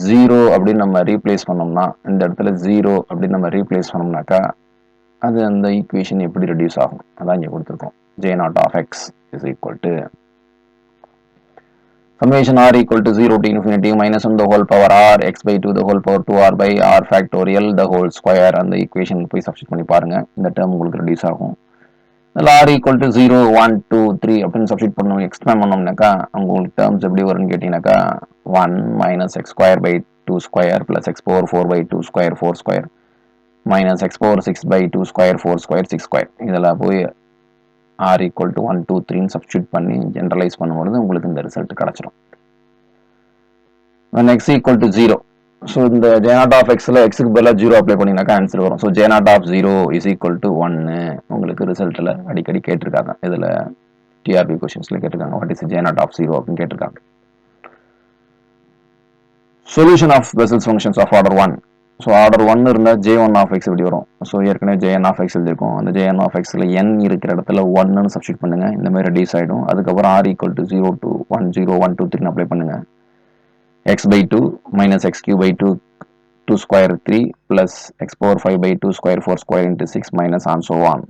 0 அப்படின்னு நம்ம replace பண்ணோம்னா, இந்த இடத்துல 0 அப்படின்னு நம்ம ரீப்ளேஸ் பண்ணோம்னாக்கா அது அந்த ஈக்குவேஷன் எப்படி ரெடியூஸ் ஆகும்? அதான் இங்கே கொடுத்துருக்கோம். J0 of x is equal to summation r equal to 0 to infinity minus 1 the whole power r x by 2 the whole power 2r by r factorial the whole square. அந்த equation போய் substitute பண்ணி பாருங்க, இந்த term உங்களுக்கு reduce ஆகும். இதில் r equal to 0 1 2 3 அப்படின்னு substitute பண்ணோம், எக்ஸ்பேண்ட் பண்ணோம்னாக்கா உங்களுக்கு டேர்ம்ஸ் எப்படி வரும்னு கேட்டிங்கனாக்கா 1 minus x square by 2 square plus x power 4 by 2 square 4 square minus x power 6 by 2 square 4 square 6 square. இதெல்லாம் போய் r equal to 1 2 3 சப்ஸ்டிட் பண்ணி ஜென்ரலைஸ் பண்ணும்போது உங்களுக்கு இந்த ரிசல்ட் கிடைச்சிடும். when x equal to 0, so இந்த J0 of xல xக்கு பதிலாக 0 apply பண்ணிங்கனாக்கா answer வரும். So J0 of 0 is equal to 1 உங்களுக்கு ரிசல்ட்டில் அடிக்கடி கேட்டிருக்காங்க. இதில் டிஆர்பி கொஸ்டின்ஸில் கேட்டிருக்காங்க வாட் இஸ் J0 of 0 அப்படின்னு கேட்டிருக்காங்க. Solution of Bessel's functions of order 1. So order 1 இருந்தால் J1 of x இப்படி வரும். ஸோ ஏற்கனவே Jn of x எழுதிருக்கும், அந்த Jn of xல n இருக்கிற இடத்துல 1ன்னு சப்ஸ்டிட் பண்ணுங்க, இந்த மாதிரி ரெடியூஸ் ஆகிடும். அதுக்கப்புறம் r equal to 0 to 1 0 1 2 3 apply பண்ணுங்க. x by 2 minus x cube by 2 2 square 3 plus x power 5 by 2 square 4 square into 6 minus and so on.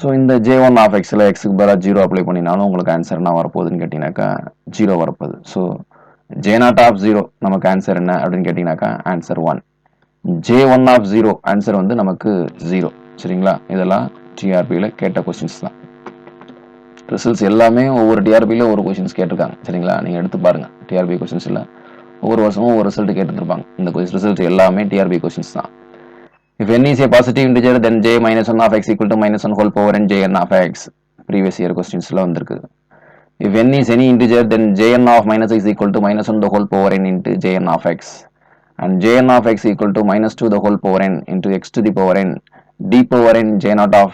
So இந்த J1 of xல xக்கு பதிலாக 0 அப்ளை பண்ணினாலும் உங்களுக்கு ஆன்சர் என்ன வரப்போகுதுன்னு கேட்டிங்கனாக்கா 0 வரப்போகுது. ஸோ J0 of 0 நமக்கு ஆன்சர் என்ன அப்படின்னு கேட்டிங்கனாக்கா ஆன்சர் 1. J1 of 0 ஆன்சர் வந்து நமக்கு 0. சரிங்களா? இதெல்லாம் டிஆர்பியில் கேட்ட கொஸ்டின்ஸ் தான். ரிசல்ட்ஸ் எல்லாமே ஒவ்வொரு டிஆர்பியில் ஒவ்வொரு கொஸ்டின்ஸ் கேட்டிருக்காங்க. சரிங்களா? நீங்கள் எடுத்து பாருங்கள், டிஆர்பி கொஸ்டின்ஸில் ஒவ்வொரு வருஷமும் ஒரு ரிசல்ட் கேட்டுருப்பாங்க. இந்த ரிசல்ட் எல்லாமே டிஆர்பி கொஸ்டின்ஸ் தான். If n is a positive integer, then j minus 1 of x equal to minus 1 whole power n jn of x. Previous year கொஸ்டின்ஸில் வந்திருக்கு. If n is any integer, then jn of minus x equal to minus 1 the whole power n into jn of x. And jn of x equal to minus 2 the whole power n into x to the power n d power n j0 of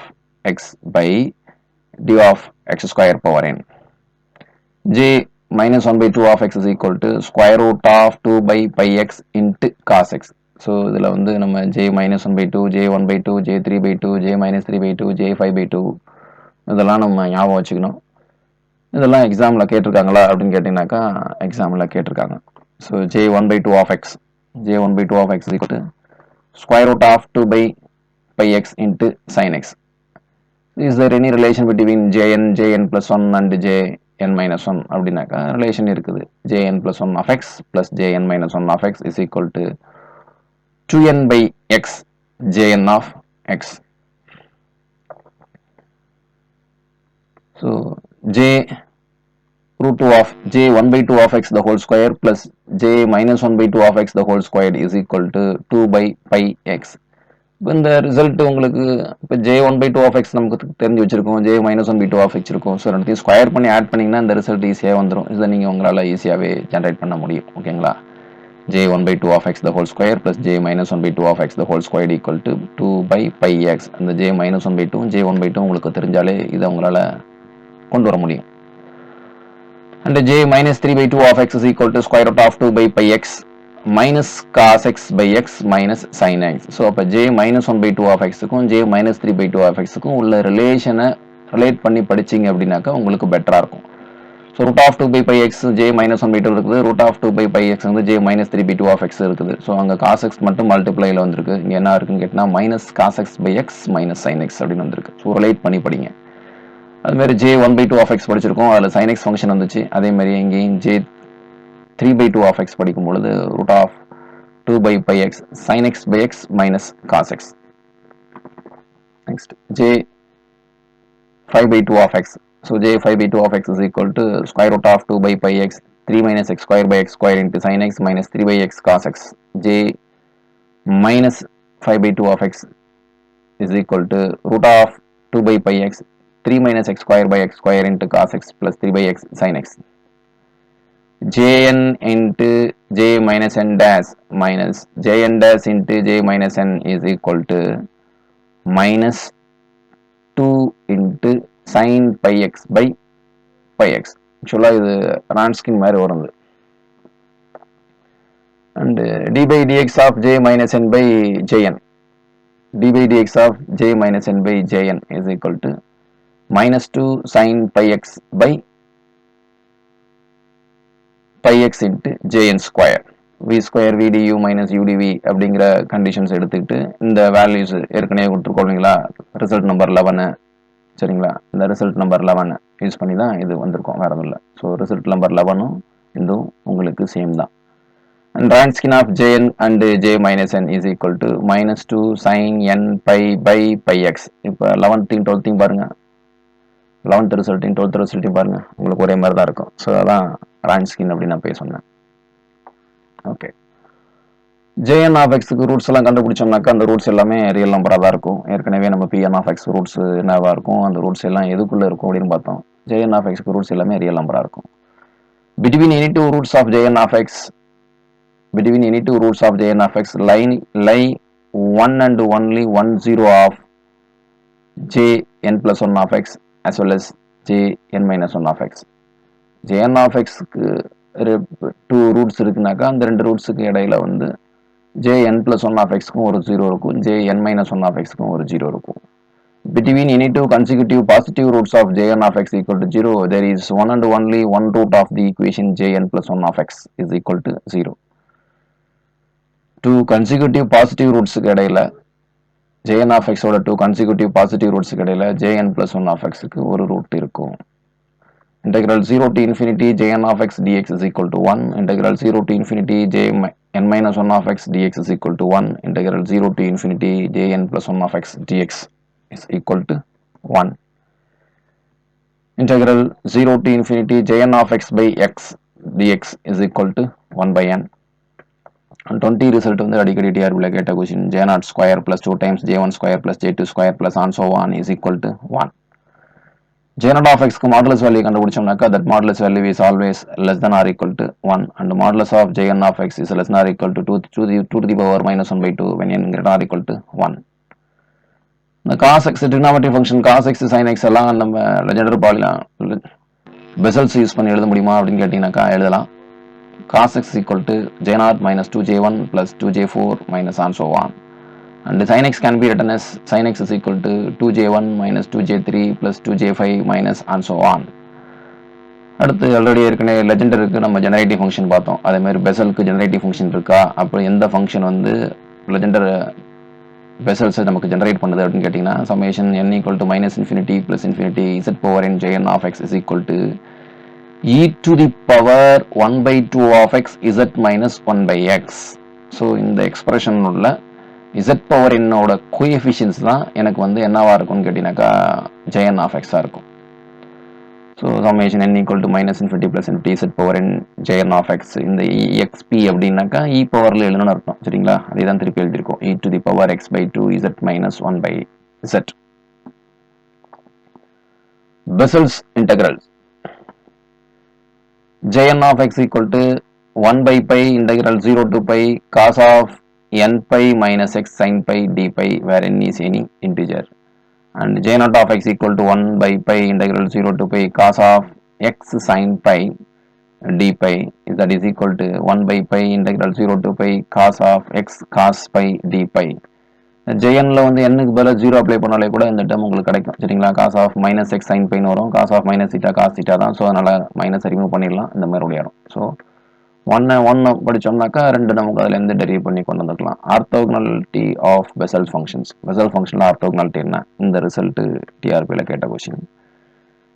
x by d of x square power n. J minus 1 by 2 of x is equal to square root of 2 by pi x into cos x. So இதில் வந்து நம்ம j minus 1 by 2, j 1 by 2, j 3 by 2, j minus 3 by 2, j 5 by 2 இதெல்லாம் நம்ம ஞாபகம் வச்சுக்கணும். இதெல்லாம் எக்ஸாமில் கேட்டிருக்காங்களா அப்படின்னு கேட்டிங்கனாக்கா எக்ஸாமில் கேட்டிருக்காங்க. So j 1 by 2 of x, j 1 by 2 of x is equal to square root of 2 by pi x into sin x. Is there any relation between jn plus 1 and jn minus 1 அப்படின்னாக்கா relation இருக்குது. jn plus 1 of x plus jn minus 1 of x is equal to 2n by x jn of x. So j root 2 of j 1 by 2 of x the whole square plus j minus 1 by 2 of x the whole square is equal to 2 by pi x. இந்த result உங்களுக்கு இப்போ j1 by 2 of x நமக்கு தெரிஞ்சு வச்சிருக்கோம், j minus 1 by 2 of x இருக்கும். So ரெண்டுத்தையும் square பண்ணி add பண்ணிங்கன்னா இந்த ரிசல்ட் ஈஸியாக வந்துடும். இதை நீங்கள் உங்களால் ஈஸியாகவே ஜென்ரேட் பண்ண முடியும். ஓகேங்களா? j1 by 2 of x the whole square plus j minus 1 by 2 of x the whole square equal to 2 by pi x. அந்த j minus 1 by 2 j1 by 2 உங்களுக்கு தெரிஞ்சாலே இதை உங்களால் கொண்டு வர முடியும். And j minus 3 by 2 of x is equal to square root of 2 by pi x minus cos x by x minus sin x. So அப்போ j minus 1 by 2 of xக்கும் j minus 3 by 2 of xக்கும் உள்ள ரிலேஷனை relate பண்ணி படிச்சிங்க அப்படின்னாக்கா உங்களுக்கு பெட்டராக இருக்கும். So root of 2 by pi x j minus 1 by 2 இருக்குது, root of 2 by pi x வந்து j minus 3 by 2 of x இருக்குது. ஸோ அங்கே cos x மட்டும் மல்டிப்ளைல வந்திருக்கு. இங்கே என்ன இருக்குன்னு கேட்டால் minus cos x by x minus sin x அப்படின்னு வந்திருக்கு. ஸோ ரிலேட் பண்ணி படிங்க. அதுமாதிரி j 1 by 2 of x படிச்சிருக்கோம், அதில் sin x ஃபங்க்ஷன் வந்துச்சு. அதேமாதிரி இங்கேயும் j 3 by 2 of x படிக்கும் பொழுது root of 2 by pi x sin x by x minus cos x. Next j 5 by 2 of x. So j 5 by 2 of x is equal to square root of 2 by pi x 3 minus x square by x square into sin x minus 3 by x cos x. J minus 5 by 2 of x is equal to root of 2 by pi x 3 minus x square by x square into cos x plus 3 by x sin x. Jn into j minus n dash minus jn dash into j minus n is equal to minus 2 into sin pi x by pi x. Actually இது Ranskin மாதிரி வருது. And d by dx of j minus n by jn. d by dx of j minus n by jn is equal to minus 2 sin pi x by pi x into jn square. v square vdu minus udv அப்படிங்கிற conditions எடுத்துக்கிட்டு இந்த values ஏற்கனவே கொடுத்துருக்கோங்களா result number 11 சரிங்களா. இந்த result number 11 use பண்ணி தான் இது வந்திருக்கும், வேற எதுவும் இல்லை. ஸோ ரிசல்ட் நம்பர் 11ம் இதுவும் உங்களுக்கு சேம் தான். And Ranskin of jn and j minus n is equal to minus 2 sin n pi by pi x. இப்போ 11th 12th பாருங்க, 11th ரிசல்ட்டையும் 12th ரிசல்ட்டையும் பாருங்க, உங்களுக்கு ஒரே மாதிரி தான் இருக்கும். ஸோ அதான் Ranskin அப்படின்னு நான் போய் சொன்னேன். ஓகே, jn of xக்கு ரூட்ஸ் எல்லாம் கண்டுபிடிச்சோம்னாக்கா அந்த ரூட்ஸ் எல்லாமே ரியல் நம்பராக தான் இருக்கும். ஏற்கனவே நம்ம pn of x ரூட்ஸ் என்னவா இருக்கும், அந்த ரூட்ஸ் எல்லாம் எதுக்குள்ள இருக்கும் அப்படின்னு பார்த்தோம். jn of xக்கு ரூட்ஸ் எல்லாமே ரியல் நம்பராக இருக்கும். Between any two roots of jn of x, between any two roots of jn of x lie one and only one zero of jn plus 1 of x as well as jn minus 1 of x. jn of x க்கு two roots இருக்குனாக்கா அந்த ரெண்டு ரூட்ஸுக்கு இடையில வந்து jn plus 1 of x க்கும் ஒரு zero இருக்கும், jn minus 1 of x க்கும் ஒரு ஜீரோ இருக்கும். Between any two consecutive positive roots of jn of x equal to 0, there is one and only one root of the equation jn plus 1 of x is equal to 0. Two consecutive positive roots இடையில jn of x ஓட two consecutive positive roots இடையில jn plus 1 of x க்கு ஒரு root இருக்கும். Integral 0 to infinity jn of x dx is equal to 1. Integral 0 to infinity jn minus 1 of x dx is equal to 1. Integral 0 to infinity jn plus 1 of x dx is equal to 1. Integral 0 to infinity jn of x by x dx is equal to 1 by n. And 20 result வந்து அடிக்கடி டிஆர்பியில் கேட்ட question, j0 square plus 2 times j1 square plus j2 square plus and so on is equal to 1. j0 of x க்கு modulus value கண்டுபிடிச்சோம்னாக்கா that modulus value is always less than or equal to 1 and modulus of jn of x is less than or equal to 2 to the power minus 1 by 2 when n greater than or equal to 1. இந்த cos x trigonometric function cos x sin x எல்லாம் நம்ம Legendre பாலிலாம் Bessel's use பண்ணி எழுத முடியுமா அப்படின்னு கேட்டிங்கனாக்கா எழுதலாம். cos x equal to j0 minus 2j1 plus 2j4 minus and so on. And sin x can be written as sin x is equal to 2j1 minus 2j3 plus 2j5 minus and so on. அடுத்து already ஏற்கனவே லெஜெண்டருக்கு நம்ம generative function பார்த்தோம். அதே மாதிரி பெசலுக்கு generative function இருக்கா, அப்புறம் எந்த function வந்து லெஜெண்டர் பெசல்ஸை நமக்கு ஜெனரேட் பண்ணுது அப்படின்னு கேட்டிங்கன்னா summation n equal to minus infinity plus infinity z power n jn of x is equal to e to the power 1 by 2 of x z minus 1 by x. So இந்த expression உள்ள z power n ஓட coefficients தான் எனக்கு வந்து என்னவா இருக்கும்னு கேட்டிங்கனாக்கா jn of x இருக்கும். So summation n equal to minus infinity plus infinity z power n jn of x. இந்த exp அப்படின்னாக்கா e பவரில் எழுதணும்னு அர்த்தம், சரிங்களா. அதே தான் திருப்பி எழுதியிருக்கோம், e to the power x by 2 z minus 1 by z. Bessel's integrals. jn of x equal to 1 by pi integral 0 to pi cos of n pi minus x sin pi d pi where n is any integer. And j0 of x equal to 1 by pi integral 0 to pi cos of x sin pi d pi that is equal to 1 by pi integral 0 to pi cos of x cos pi d pi. jnல வந்து n க்கு பதிலா 0 apply பண்ணாலே கூட இந்த term உங்களுக்கு கிடைக்கும், சரிங்களா. cos of minus x sin pi ன்னு வரும், cos of minus theta cos theta தான். ஸோ அதனால மைனஸ் ரிமூவ் பண்ணிடலாம், இந்த மாதிரி விளையாடும். ஸோ ஒன்று படிச்சோம்னாக்கா ரெண்டு நமக்கு அதில் இருந்து டெரிவ் பண்ணி கொண்டு வந்துக்கலாம். Orthogonality of Bessel functions. Bessel ஃபங்க்ஷனில் ஆர்த்தோகனாலிட்டி என்ன, இந்த ரிசல்ட் டிஆர்பியில் கேட்ட question.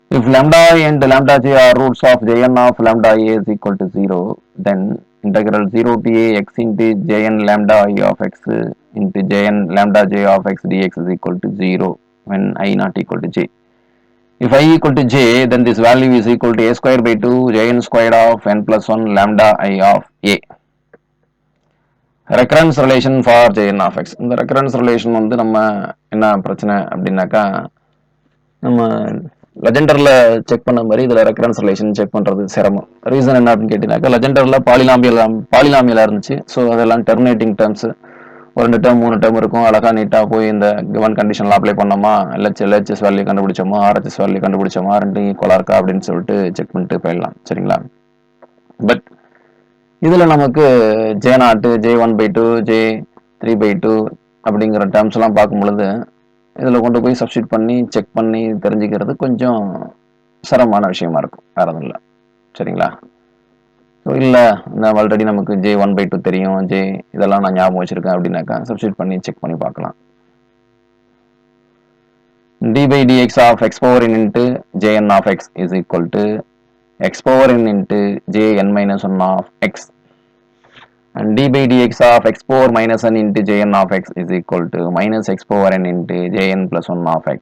If lambda and lambda j are roots of jn of lambda a is equal to 0, then integral 0 to a x into jn lambda I of x into jn lambda j of x dx is equal to 0 when I not equal to j. If I equal to j, then this value is equal to a square by 2 jn squared of n plus 1 lambda I of a. Recurrence relation for jn of x. இந்த recurrence relation வந்து நம்ம என்ன பிரச்சனை அப்படின்னாக்கா, நம்ம லெஜெண்டரில் check பண்ண மாதிரி இதில் ரெக்கரன்ஸ் ரிலேஷன் செக் பண்ணுறது சிரமம். ரீசன் என்ன அப்படின்னு கேட்டீங்கன்னாக்கா, லெஜெண்டரில் பாலினாமியலாக இருந்துச்சு. ஸோ அதெல்லாம் டெர்மினேட்டிங் டேர்ம்ஸ் ஒரு 2 டேர்ம் 3 டேர்ம் இருக்கும். அழகாக நீட்டாக போய் இந்த கிவன் கண்டிஷனில் அப்ளை பண்ணோமா, LHS வேல்யூ கண்டுபிடிச்சோமா, RHS வேல்யூ கண்டுபிடிச்சோமா, ரெண்டும் ஈக்குவலாக இருக்கா அப்படின்னு சொல்லிட்டு செக் பண்ணிட்டு போயிடலாம். சரிங்களா? பட் இதில் நமக்கு J0, J1/2, J3/2 அப்படிங்கிற டேர்ம்ஸ் எல்லாம் பார்க்கும் பொழுது இதில் கொண்டு போய் சப்ஸ்டியூட் பண்ணி செக் பண்ணி தெரிஞ்சுக்கிறது கொஞ்சம் சிரமமான விஷயமா இருக்கும். வேற ஒன்றும் இல்லை. சரிங்களா? ஸோ இல்லை நான் ஆல்ரெடி நமக்கு J1/2 தெரியும், இதெல்லாம் நான் ஞாபகம் வச்சுருக்கேன் அப்படின்னாக்கா சப்ஸ்டியூட் பண்ணி செக் பண்ணி பார்க்கலாம். d/dx of x power n into jn of x is equal to x power n into jn minus 1 of x, and d/dx of x power minus n into jn of x is equal to minus x power n into jn plus 1 of x.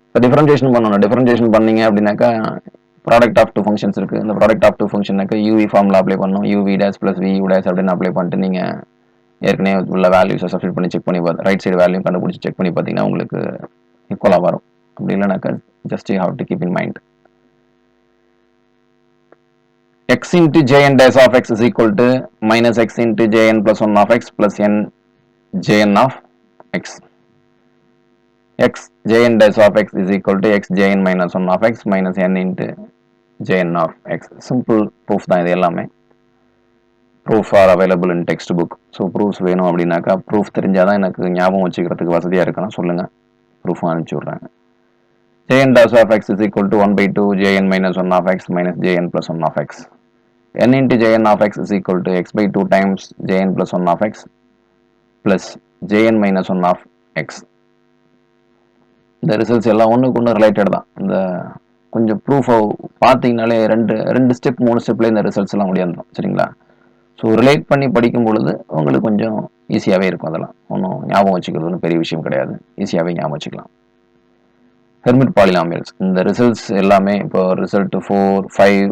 இப்போ differentiation பண்ணணும். Differentiation பண்ணீங்க அப்படின்னாக்கா product of two functions இருக்குது. இந்த product of two ஃபங்க்ஷனுக்கு UV ஃபார்மில் apply பண்ணணும். UV dash plus V U dash அப்படின்னு அப்ளை பண்ணிட்டு நீங்கள் ஏற்கனவே உள்ள வேல்யூஸை சப்ஸ்டியூட் பண்ணி செக் பண்ணி பார்த்து ரைட் சைடு வேல்யூ கண்டுபிடிச்சி செக் பண்ணி பார்த்தீங்கன்னா உங்களுக்கு ஈக்குவலாக வரும். அப்படி இல்லைனாக்கா just you have to keep in mind x into jn dash of x is equal to minus x into jn plus 1 of x plus n jn of x. x jn dash of x is equal to x jn minus 1 of x minus n into jn of x. Simple proof தான் இது எல்லாமே. Proof are available in textbook. So proofs வேணும் அப்படின்னாக்கா proof தெரிஞ்சாதான் எனக்கு ஞாபகம் வச்சுக்கிறதுக்கு வசதியாக இருக்கணும். சொல்லுங்கள், ப்ரூஃப் அனுப்பிச்சி விட்றாங்க. jn dash of x is equal to 1/2 jn minus 1 of x minus jn plus 1 of x. n into jn of x is equal to x/2 times jn plus 1 of x plus jn minus 1 of x. இந்த results எல்லாம் ஒன்றுக்கு ஒன்று related தான். இந்த கொஞ்சம் ப்ரூஃபை பார்த்தீங்கனாலே ரெண்டு step 3 ஸ்டெப்ல இந்த ரிசல்ட்ஸ் எல்லாம் முடியாந்துடும். சரிங்களா? ஸோ ரிலேட் பண்ணி படிக்கும் பொழுது உங்களுக்கு கொஞ்சம் ஈஸியாகவே இருக்கும். அதெல்லாம் ஒன்றும் ஞாபகம் வச்சுக்கிறது ஒன்றும் பெரிய விஷயம் கிடையாது. ஈஸியாகவே ஞாபகம் வச்சுக்கலாம். ஹெர்மிட் பாலினாமியல்ஸ் இந்த ரிசல்ட்ஸ் எல்லாமே இப்போ ரிசல்ட் 4, 5,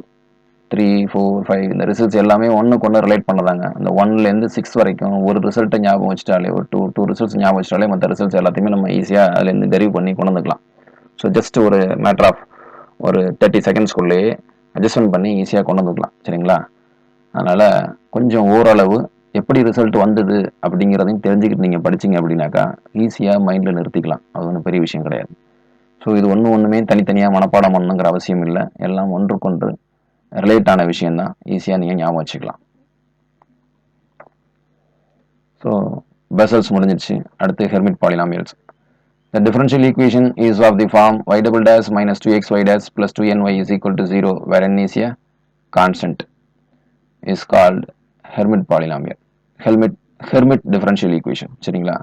3, 4, 5 இந்த ரிசல்ட்ஸ் எல்லாமே ஒன்றுக்கு ஒன்று ரிலேட் பண்ணதாங்க. இந்த 1லேருந்து 6 வரைக்கும் ஒரு ரிசல்ட்டை ஞாபகம் வச்சுட்டாலே, ஒரு டூ ரிசல்ட்ஸ் ஞாபகம் வச்சுட்டாலே மற்ற ரிசல்ட்ஸ் எல்லாத்தையுமே நம்ம ஈஸியாக அதுலேருந்து டெரிவ் பண்ணி கொண்டு வந்துக்கலாம். ஸோ ஜஸ்ட் ஒரு மேட்டர் ஆஃப் ஒரு 30 செகண்ட்ஸ்குள்ளேயே அட்ஜஸ்ட்மெண்ட் பண்ணி ஈஸியாக கொண்டு வந்துக்கலாம். சரிங்களா? அதனால் கொஞ்சம் ஓரளவு எப்படி ரிசல்ட் வந்தது அப்படிங்கிறதையும் தெரிஞ்சுக்கிட்டு நீங்கள் படிச்சிங்க அப்படின்னாக்கா ஈஸியாக மைண்டில் நிறுத்திக்கலாம். அது ஒன்றும் பெரிய விஷயம் கிடையாது. ஸோ இது ஒன்றுமே தனித்தனியாக மனப்பாடம் பண்ணணுங்கிற அவசியம் இல்லை. எல்லாம் ஒன்றுக்கொன்று ரிலேட் ஆன விஷயம்தான். ஈஸியாக நீங்கள் ஞாபகம் வச்சுக்கலாம். ஸோ பெசல்ஸ் முடிஞ்சிடுச்சு. அடுத்து hermit polynomials. The differential equation is of the form y double dash minus 2xy dash plus 2ny is equal to 0 where n is a constant is called Hermite polynomial. Hermite differential equation. சரிங்களா?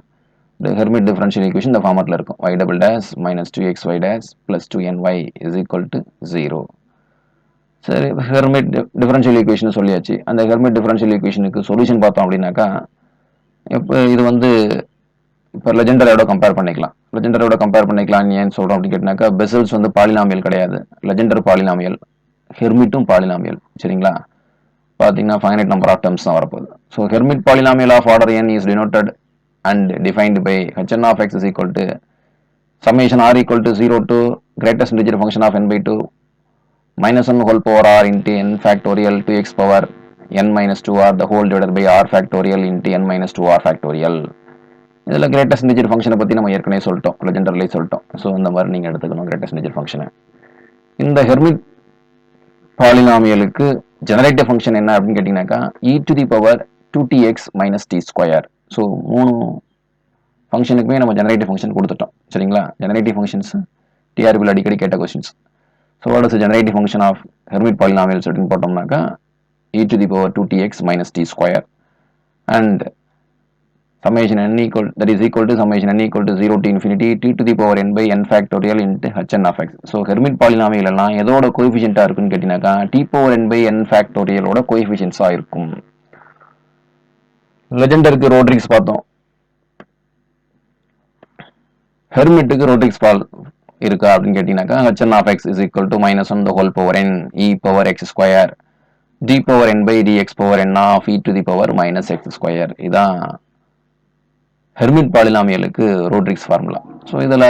The Hermite differential equation இந்த ஃபார்மட்ல இருக்கும். y double dash minus 2xy dash plus 2ny is equal to 0. சரி, Hermite differential equation சொல்லியாச்சு. அந்த Hermite differential ஈக்குவேஷனுக்கு solution பார்த்தோம் அப்படின்னாக்கா இப்போ இது வந்து இப்போ லெஜெண்டரோட கம்பேர் பண்ணிக்கலாம். லெஜெண்டரோட கம்பேர் பண்ணிக்கலாம் ஏன்னு சொல்கிறோம் அப்படின்னு கேட்டினாக்கா பெசல்ஸ் வந்து பாலினாமியல் கிடையாது. லெஜெண்டர் பாலினாமியல், ஹெர்மிட்டும் பாலினாமியல். சரிங்களா? பார்த்தீங்கன்னா ஃபைனைட் நம்பர் ஆஃப் டேர்ம்ஸ் தான் வரப்போகுது. So Hermite polynomial of order n is denoted and defined by hn of x is equal to summation r equal to 0 to greatest integer function of n/2 minus 1 whole power r into n factorial 2x power n minus 2r the whole divided by r factorial into n minus 2r factorial. இதில் greatest integer ஃபங்க்ஷனை பற்றி நம்ம ஏற்கனவே சொல்லிட்டோம், லெஜெண்டர்லேயே சொல்லிட்டோம். So இந்த மாதிரி நீங்கள் எடுத்துக்கணும் கிரேட்டஸ்ட் இன்டிஜர் ஃபங்க்ஷனை. இந்த ஹெர்மிட் பாலினாமியலுக்கு ஜெனரேட்டிவ் ஃபங்க்ஷன் என்ன அப்படின்னு கேட்டிங்கனாக்கா e to the power 2tx minus t square. So 3 ஃபங்க்ஷனுக்குமே நம்ம ஜெனரேட்டிவ் ஃபங்க்ஷன் கொடுத்துட்டோம். சரிங்களா? ஜெனரேட்டிவ் ஃபங்க்ஷன்ஸ் டிஆர்பியில் அடிக்கடி கேட்ட கொஸ்டின்ஸ். So what is generative function of Hermite polynomials அப்படின்னு போட்டோம்னாக்கா e to the power 2tx minus t square and summation n equal that is equal to summation n equal to 0 to infinity t to the power n by n factorial into hn of x. So Hermite polynomial எல்லாம் எதோட கோஎஃபிஷியன்ட்டாக இருக்குன்னு கேட்டிங்கனாக்கா t power n by n factorialோட கோஎஃபிஷியன்ஸாக இருக்கும். லெஜெண்டருக்கு Rodriguez பார்த்தோம், ஹெர்மிட்டுக்கு Rodriguez பால் இருக்கா அப்படின்னு கேட்டிங்கனாக்கா hn of x is equal to minus 1 the whole power n e power x square d power n by dx power n of e to the power minus x square. இதான் hermit பாலினாமியலுக்கு Rodriguez formula. So இதில்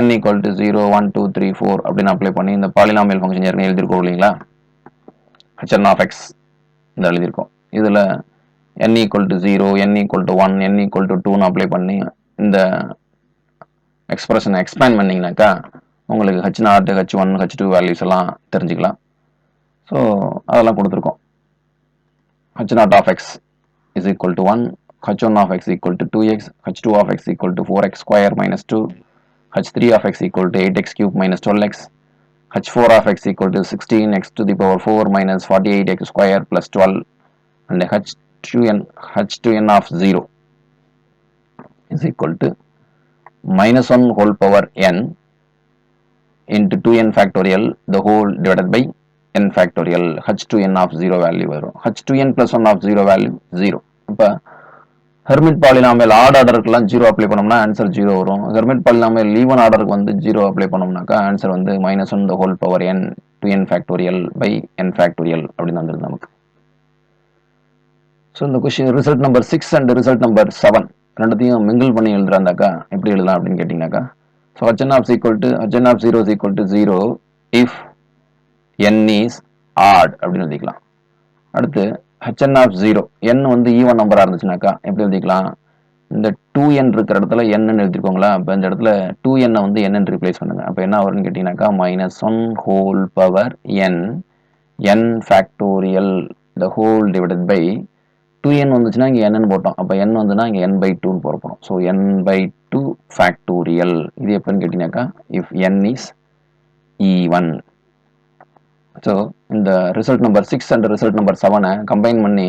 n equal to 0, 1, 2, 3, 4 அப்படின்னு apply பண்ணி இந்த polynomial function ஏற்கனவே எழுதியிருக்கோம் இல்லைங்களா, hn of x இந்த எழுதியிருக்கோம். இதில் n equal to 0, n equal to 1, n equal to 2ன்னு apply பண்ணி இந்த எக்ஸ்பிரஷனை எக்ஸ்பேண்ட் பண்ணிங்கனாக்கா உங்களுக்கு h0, h1, h2 வேல்யூஸ் எல்லாம் தெரிஞ்சுக்கலாம். ஸோ அதெல்லாம் கொடுத்துருக்கோம். h0 of x is equal to 1, h1 of x equal to 2x, h2 of x equal to 4x square minus 2, h3 of x equal to 8x cube minus 12x, h4 of x equal to 16x to the power 4 minus 48x square plus 12, and h2n of 0 is equal to minus 1 whole power n into 2n factorial the whole divided by n factorial. h2n of 0 value வரும். h2n plus 1 of 0 value 0. இப்போ hermit polynomial add ஆர்டருக்குலாம் 0 apply பண்ணோம்னா answer 0 வரும். Hermit polynomial even ஆர்டருக்கு வந்து 0 apply பண்ணோம்னாக்கா answer வந்து minus 1 the whole power n 2n factorial by n factorial அப்படின்னு வந்துருது நமக்கு. ஸோ இந்த question result number 6 and result number 7 ரெண்டுத்தையும் மிங்கிள் பண்ணி எழுதுறாந்தாக்கா எப்படி எழுதலாம் அப்படின்னு கேட்டிங்கனாக்கா, so hn of 0 is equal to 0 if n is odd அப்படின்னு எழுதிக்கலாம். அடுத்து hn of 0 n வந்து ஈவன் நம்பராக இருந்துச்சுனாக்கா எப்படி எழுதிக்கலாம், இந்த 2n இருக்கிற இடத்துல n எழுதிருக்கோங்களா, அப்போ இந்த இடத்துல 2n வந்து n ரீப்ளேஸ் பண்ணுங்க. அப்போ என்ன வரும்னு கேட்டிங்கனாக்கா minus 1 whole power n factorial the whole divided by 2n வந்துச்சுன்னா இங்கே n போட்டோம், அப்போ n வந்துன்னா இங்கே n by 2 போட போகிறோம். So n by 2 factorial. இது எப்படின்னு கேட்டிங்கனாக்கா if n is even. So இந்த result number 6 and result number 7 combine பண்ணி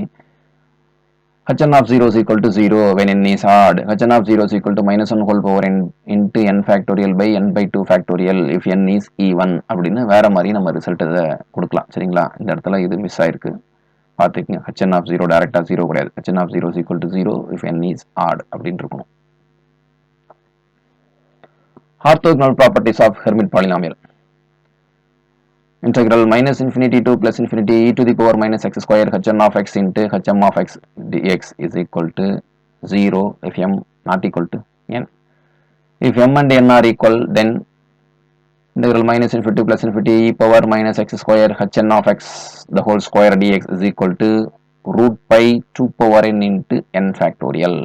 hn of 0 is equal to 0 when n is odd, hn of 0 is equal to minus 1 whole power n into n factorial by n by 2 factorial if n is even அப்படின்னு வேற மாதிரி நம்ம result இதை கொடுக்கலாம். சரிங்களா, இந்த இடத்துல இது மிஸ் ஆயிருக்கு பார்த்துக்கங்க. hn of 0 டைரக்டா 0 கிடையாது, hn of 0 is equal to 0 if n is odd அப்படின்னு இருக்கணும். Orthogonal properties of Hermite polynomial. Integral minus infinity to plus infinity e to the power minus x square hn of x into hm of x dx is equal to 0 if m not equal to n. If m and n are equal, then integral minus infinity to plus infinity e power minus x square hn of x the whole square dx is equal to root pi 2 power n into n factorial.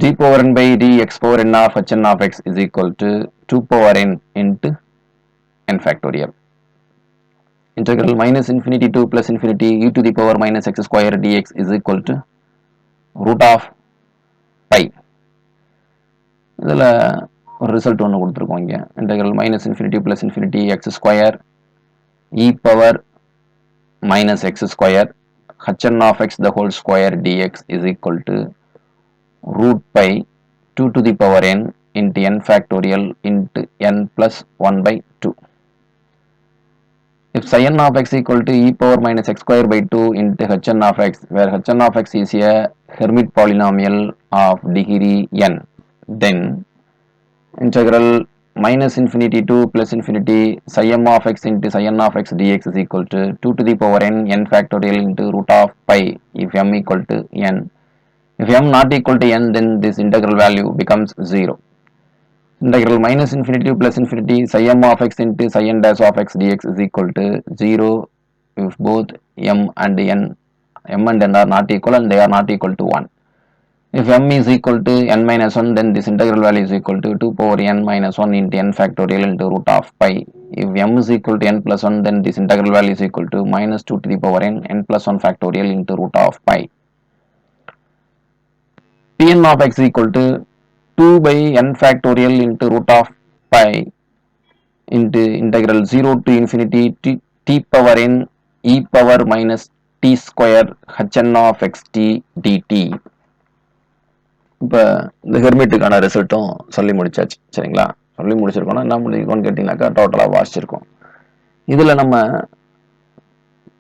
d power n by dx power n of hn of x is equal to 2 power n into n factorial. Integral minus infinity to plus infinity e to the power minus x square dx is equal to root of pi. இதில் ஒரு result ஒன்று கொடுத்துருக்கோம் இங்கே. Integral minus infinity plus infinity X square e power minus X square hn of x the whole square dx is equal to root pi 2 to the power n into n factorial into n plus 1 by 2. If psi n of x equal to e power minus x square by 2 into hn of x, where hn of x is a Hermite polynomial of degree n, then integral minus infinity to plus infinity psi m of x into psi n of x dx is equal to 2 to the power n factorial into root of pi if m equal to n. If m not equal to n, then this integral value becomes 0. Integral minus infinity to plus infinity psi m of x into psi n dash of x dx is equal to 0 if both m and n are not equal and they are not equal to 1. If m is equal to n minus 1, then this integral value is equal to 2 power n minus 1 into n factorial into root of pi. If m is equal to n plus 1, then this integral value is equal to minus 2 to the power n plus 1 factorial into root of pi. Pn of x equal to 2 by n factorial into root of pi into integral 0 to infinity t power n e power minus t square hn of xt dt. இப்போ இந்த ஹெர்மிட்டுக்கான ரிசல்ட்டும் சொல்லி முடிச்சாச்சு. சரிங்களா, சொல்லி முடிச்சிருக்கோம்னா என்ன முடிச்சிருக்கோம்னு கேட்டிங்கனாக்கா டோட்டலாக வாசிச்சிருக்கோம். இதில் நம்ம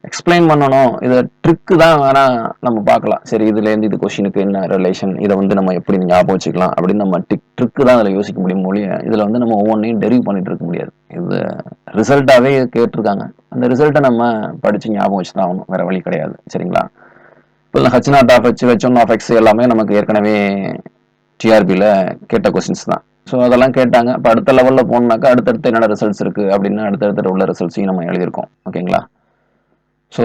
எக்ஸ்பிளைன் பண்ணணும். இதை ட்ரிக்கு தான் வேணா நம்ம பார்க்கலாம். சரி இதுலேருந்து இது கொஷினுக்கு என்ன ரிலேஷன், இதை வந்து நம்ம எப்படி ஞாபகம் வச்சுக்கலாம் அப்படின்னு நம்ம ட்ரிக்கு தான் அதில் யோசிக்க முடியும் மொழிய. இதில் வந்து நம்ம ஒவ்வொன்றையும் டெரிவ் பண்ணிட்டு இருக்க முடியாது. இது ரிசல்ட்டாகவே கேட்டிருக்காங்க. அந்த ரிசல்ட்டை நம்ம படித்து ஞாபகம் வச்சு தான் ஆகணும், வேற வழி கிடையாது. சரிங்களா? இப்போ ஹச்0 ஆஃப் ஹெச், ஹெச்1 ஆஃப் எக்ஸ் எல்லாமே நமக்கு ஏற்கனவே டிஆர்பியில் கேட்ட கொஸ்டின்ஸ் தான். ஸோ அதெல்லாம் கேட்டாங்க. இப்போ அடுத்த லெவலில் போகணுன்னாக்கா அடுத்தடுத்து என்னென்ன ரிசல்ட்ஸ் இருக்குது அப்படின்னு அடுத்தடுத்த உள்ள ரிசல்ட்ஸையும் நம்ம எழுதியிருக்கோம். ஓகேங்களா? ஸோ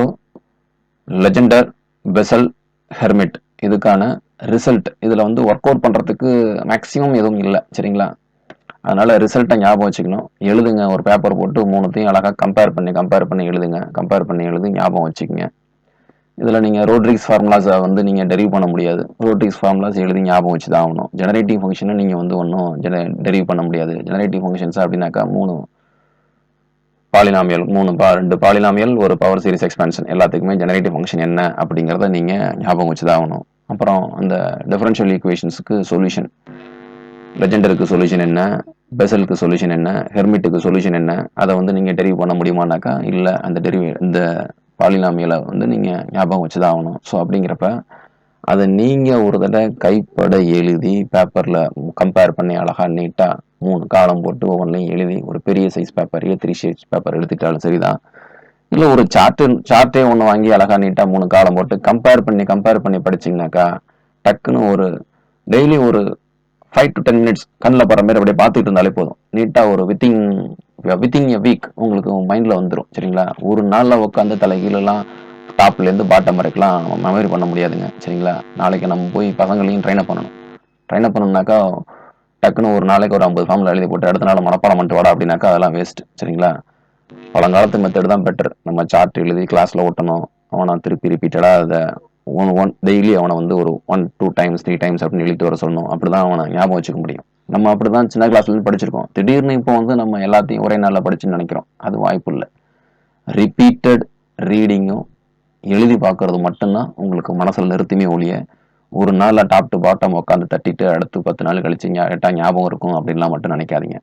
லெஜெண்டர், பெசல், ஹெர்மிட் இதுக்கான ரிசல்ட் இதில் வந்து ஒர்க் அவுட் பண்ணுறதுக்கு மேக்ஸிமம் எதுவும் இல்லை. சரிங்களா? அதனால் ரிசல்ட்டை ஞாபகம் வச்சுக்கணும். எழுதுங்க, ஒரு பேப்பர் போட்டு மூணுத்தையும் அழகாக கம்பேர் பண்ணி எழுதுங்க. கம்பேர் பண்ணி எழுதி ஞாபகம் வச்சுக்கோங்க. இதில் நீங்கள் ரோட்ரிக்ஸ் ஃபார்முலாஸை வந்து நீங்கள் டெரிவ் பண்ண முடியாது. ரோட்ரிக்ஸ் ஃபார்முலாஸ் எழுதி ஞாபகம் வச்சு தான் ஆகணும். ஜெனரேட்டிவ் ஃபங்க்ஷனை நீங்கள் வந்து ஒன்றும் டெரிவ் பண்ண முடியாது. ஜெனரேட்டிவ் ஃபங்க்ஷன்ஸ் அப்படின்னாக்கா 3 பாலினாமியல், 2 பாலினாமியல், ஒரு பவர் சீரிஸ் எக்ஸ்பான்ஷன் எல்லாத்துக்குமே ஜெனரேட்டிவ் ஃபங்க்ஷன் என்ன அப்படிங்கிறத நீங்கள் ஞாபகம் வச்சு தான் ஆகணும். அப்புறம் அந்த டிஃபரன்ஷியல் ஈக்குவேஷன்ஸுக்கு சொல்யூஷன், லெஜெண்டருக்கு சொல்யூஷன் என்ன, பெசலுக்கு சொல்யூஷன் என்ன, ஹெர்மிட்டுக்கு சொல்யூஷன் என்ன, அதை வந்து நீங்கள் டெரிவ் பண்ண முடியுமானாக்கா இல்லை. இந்த பாலினாமியலை வந்து நீங்கள் ஞாபகம் வச்சு தான் ஆகணும். ஸோ அப்படிங்கிறப்ப அதை நீங்கள் ஒரு தடவை கைப்பட எழுதி பேப்பரில் கம்பேர் பண்ணி அழகாக நீட்டாக 3 காலம் போட்டு ஒவ்வொன்றையும் எழுதி ஒரு பெரிய size paper, A3 sheets paper எடுத்துக்கிட்டாலும் சரிதான். இல்லை ஒரு சார்ட்டே ஒன்று வாங்கி அழகாக நீட்டாக 3 காலம் போட்டு கம்பேர் பண்ணி படிச்சிங்கனாக்கா டக்குன்னு ஒரு டெய்லி ஒரு 5 to 10 minutes கண்ணில் படுற மாதிரி அப்படியே பார்த்துட்டு இருந்தாலே போதும். நீட்டாக ஒரு வித்தின் எ வீக் உங்களுக்கு மைண்டில் வந்துடும். சரிங்களா? ஒரு நாளில் உட்காந்து தலைகீழெல்லாம் டாப்லேருந்து பாட்டம் வரைக்கும்லாம் நம்ம மெமரி பண்ண முடியாதுங்க. சரிங்களா? நாளைக்கு நம்ம போய் பசங்களையும் ட்ரைனப் பண்ணணும்னாக்கா டக்குன்னு ஒரு நாளைக்கு ஒரு 50 ஃபார்மில் எழுதி போட்டு அடுத்த நாள் மனப்பாடம் பண்ணிட்டு வாடா அப்படின்னாக்கா அதெல்லாம் வேஸ்ட். சரிங்களா? பழங்காலத்து மெத்தட் தான் பெட்டர். நம்ம சார்ட் எழுதி கிளாஸில் ஓட்டணும், அவனை திருப்பி ரிப்பீட்டடாக அதை டெய்லி அவனை வந்து ஒரு 1, 2 times 3 times அப்படின்னு எழுதிட்டு வர சொல்லணும். அப்படிதான் அவனை ஞாபகம் வச்சுக்க முடியும். நம்ம அப்படிதான் சின்ன கிளாஸ்லேருந்து படிச்சிருக்கோம். திடீர்னு இப்போ வந்து நம்ம எல்லாத்தையும் ஒரே நாளில் படிச்சுன்னு நினைக்கிறோம். அது வாய்ப்பு இல்லை. ரிப்பீட்டட் ரீடிங்கும் எழுதி பார்க்கறது மட்டும்தான் உங்களுக்கு மனசில் நிறுத்துமே ஒழிய ஒரு நாளில் டாப் டு பாட்டம் உட்காந்து தட்டிட்டு அடுத்து 10 நாள் கழிச்சு ஞாபகம் இருக்கும் அப்படின்லாம் மட்டும் நினைக்காதீங்க.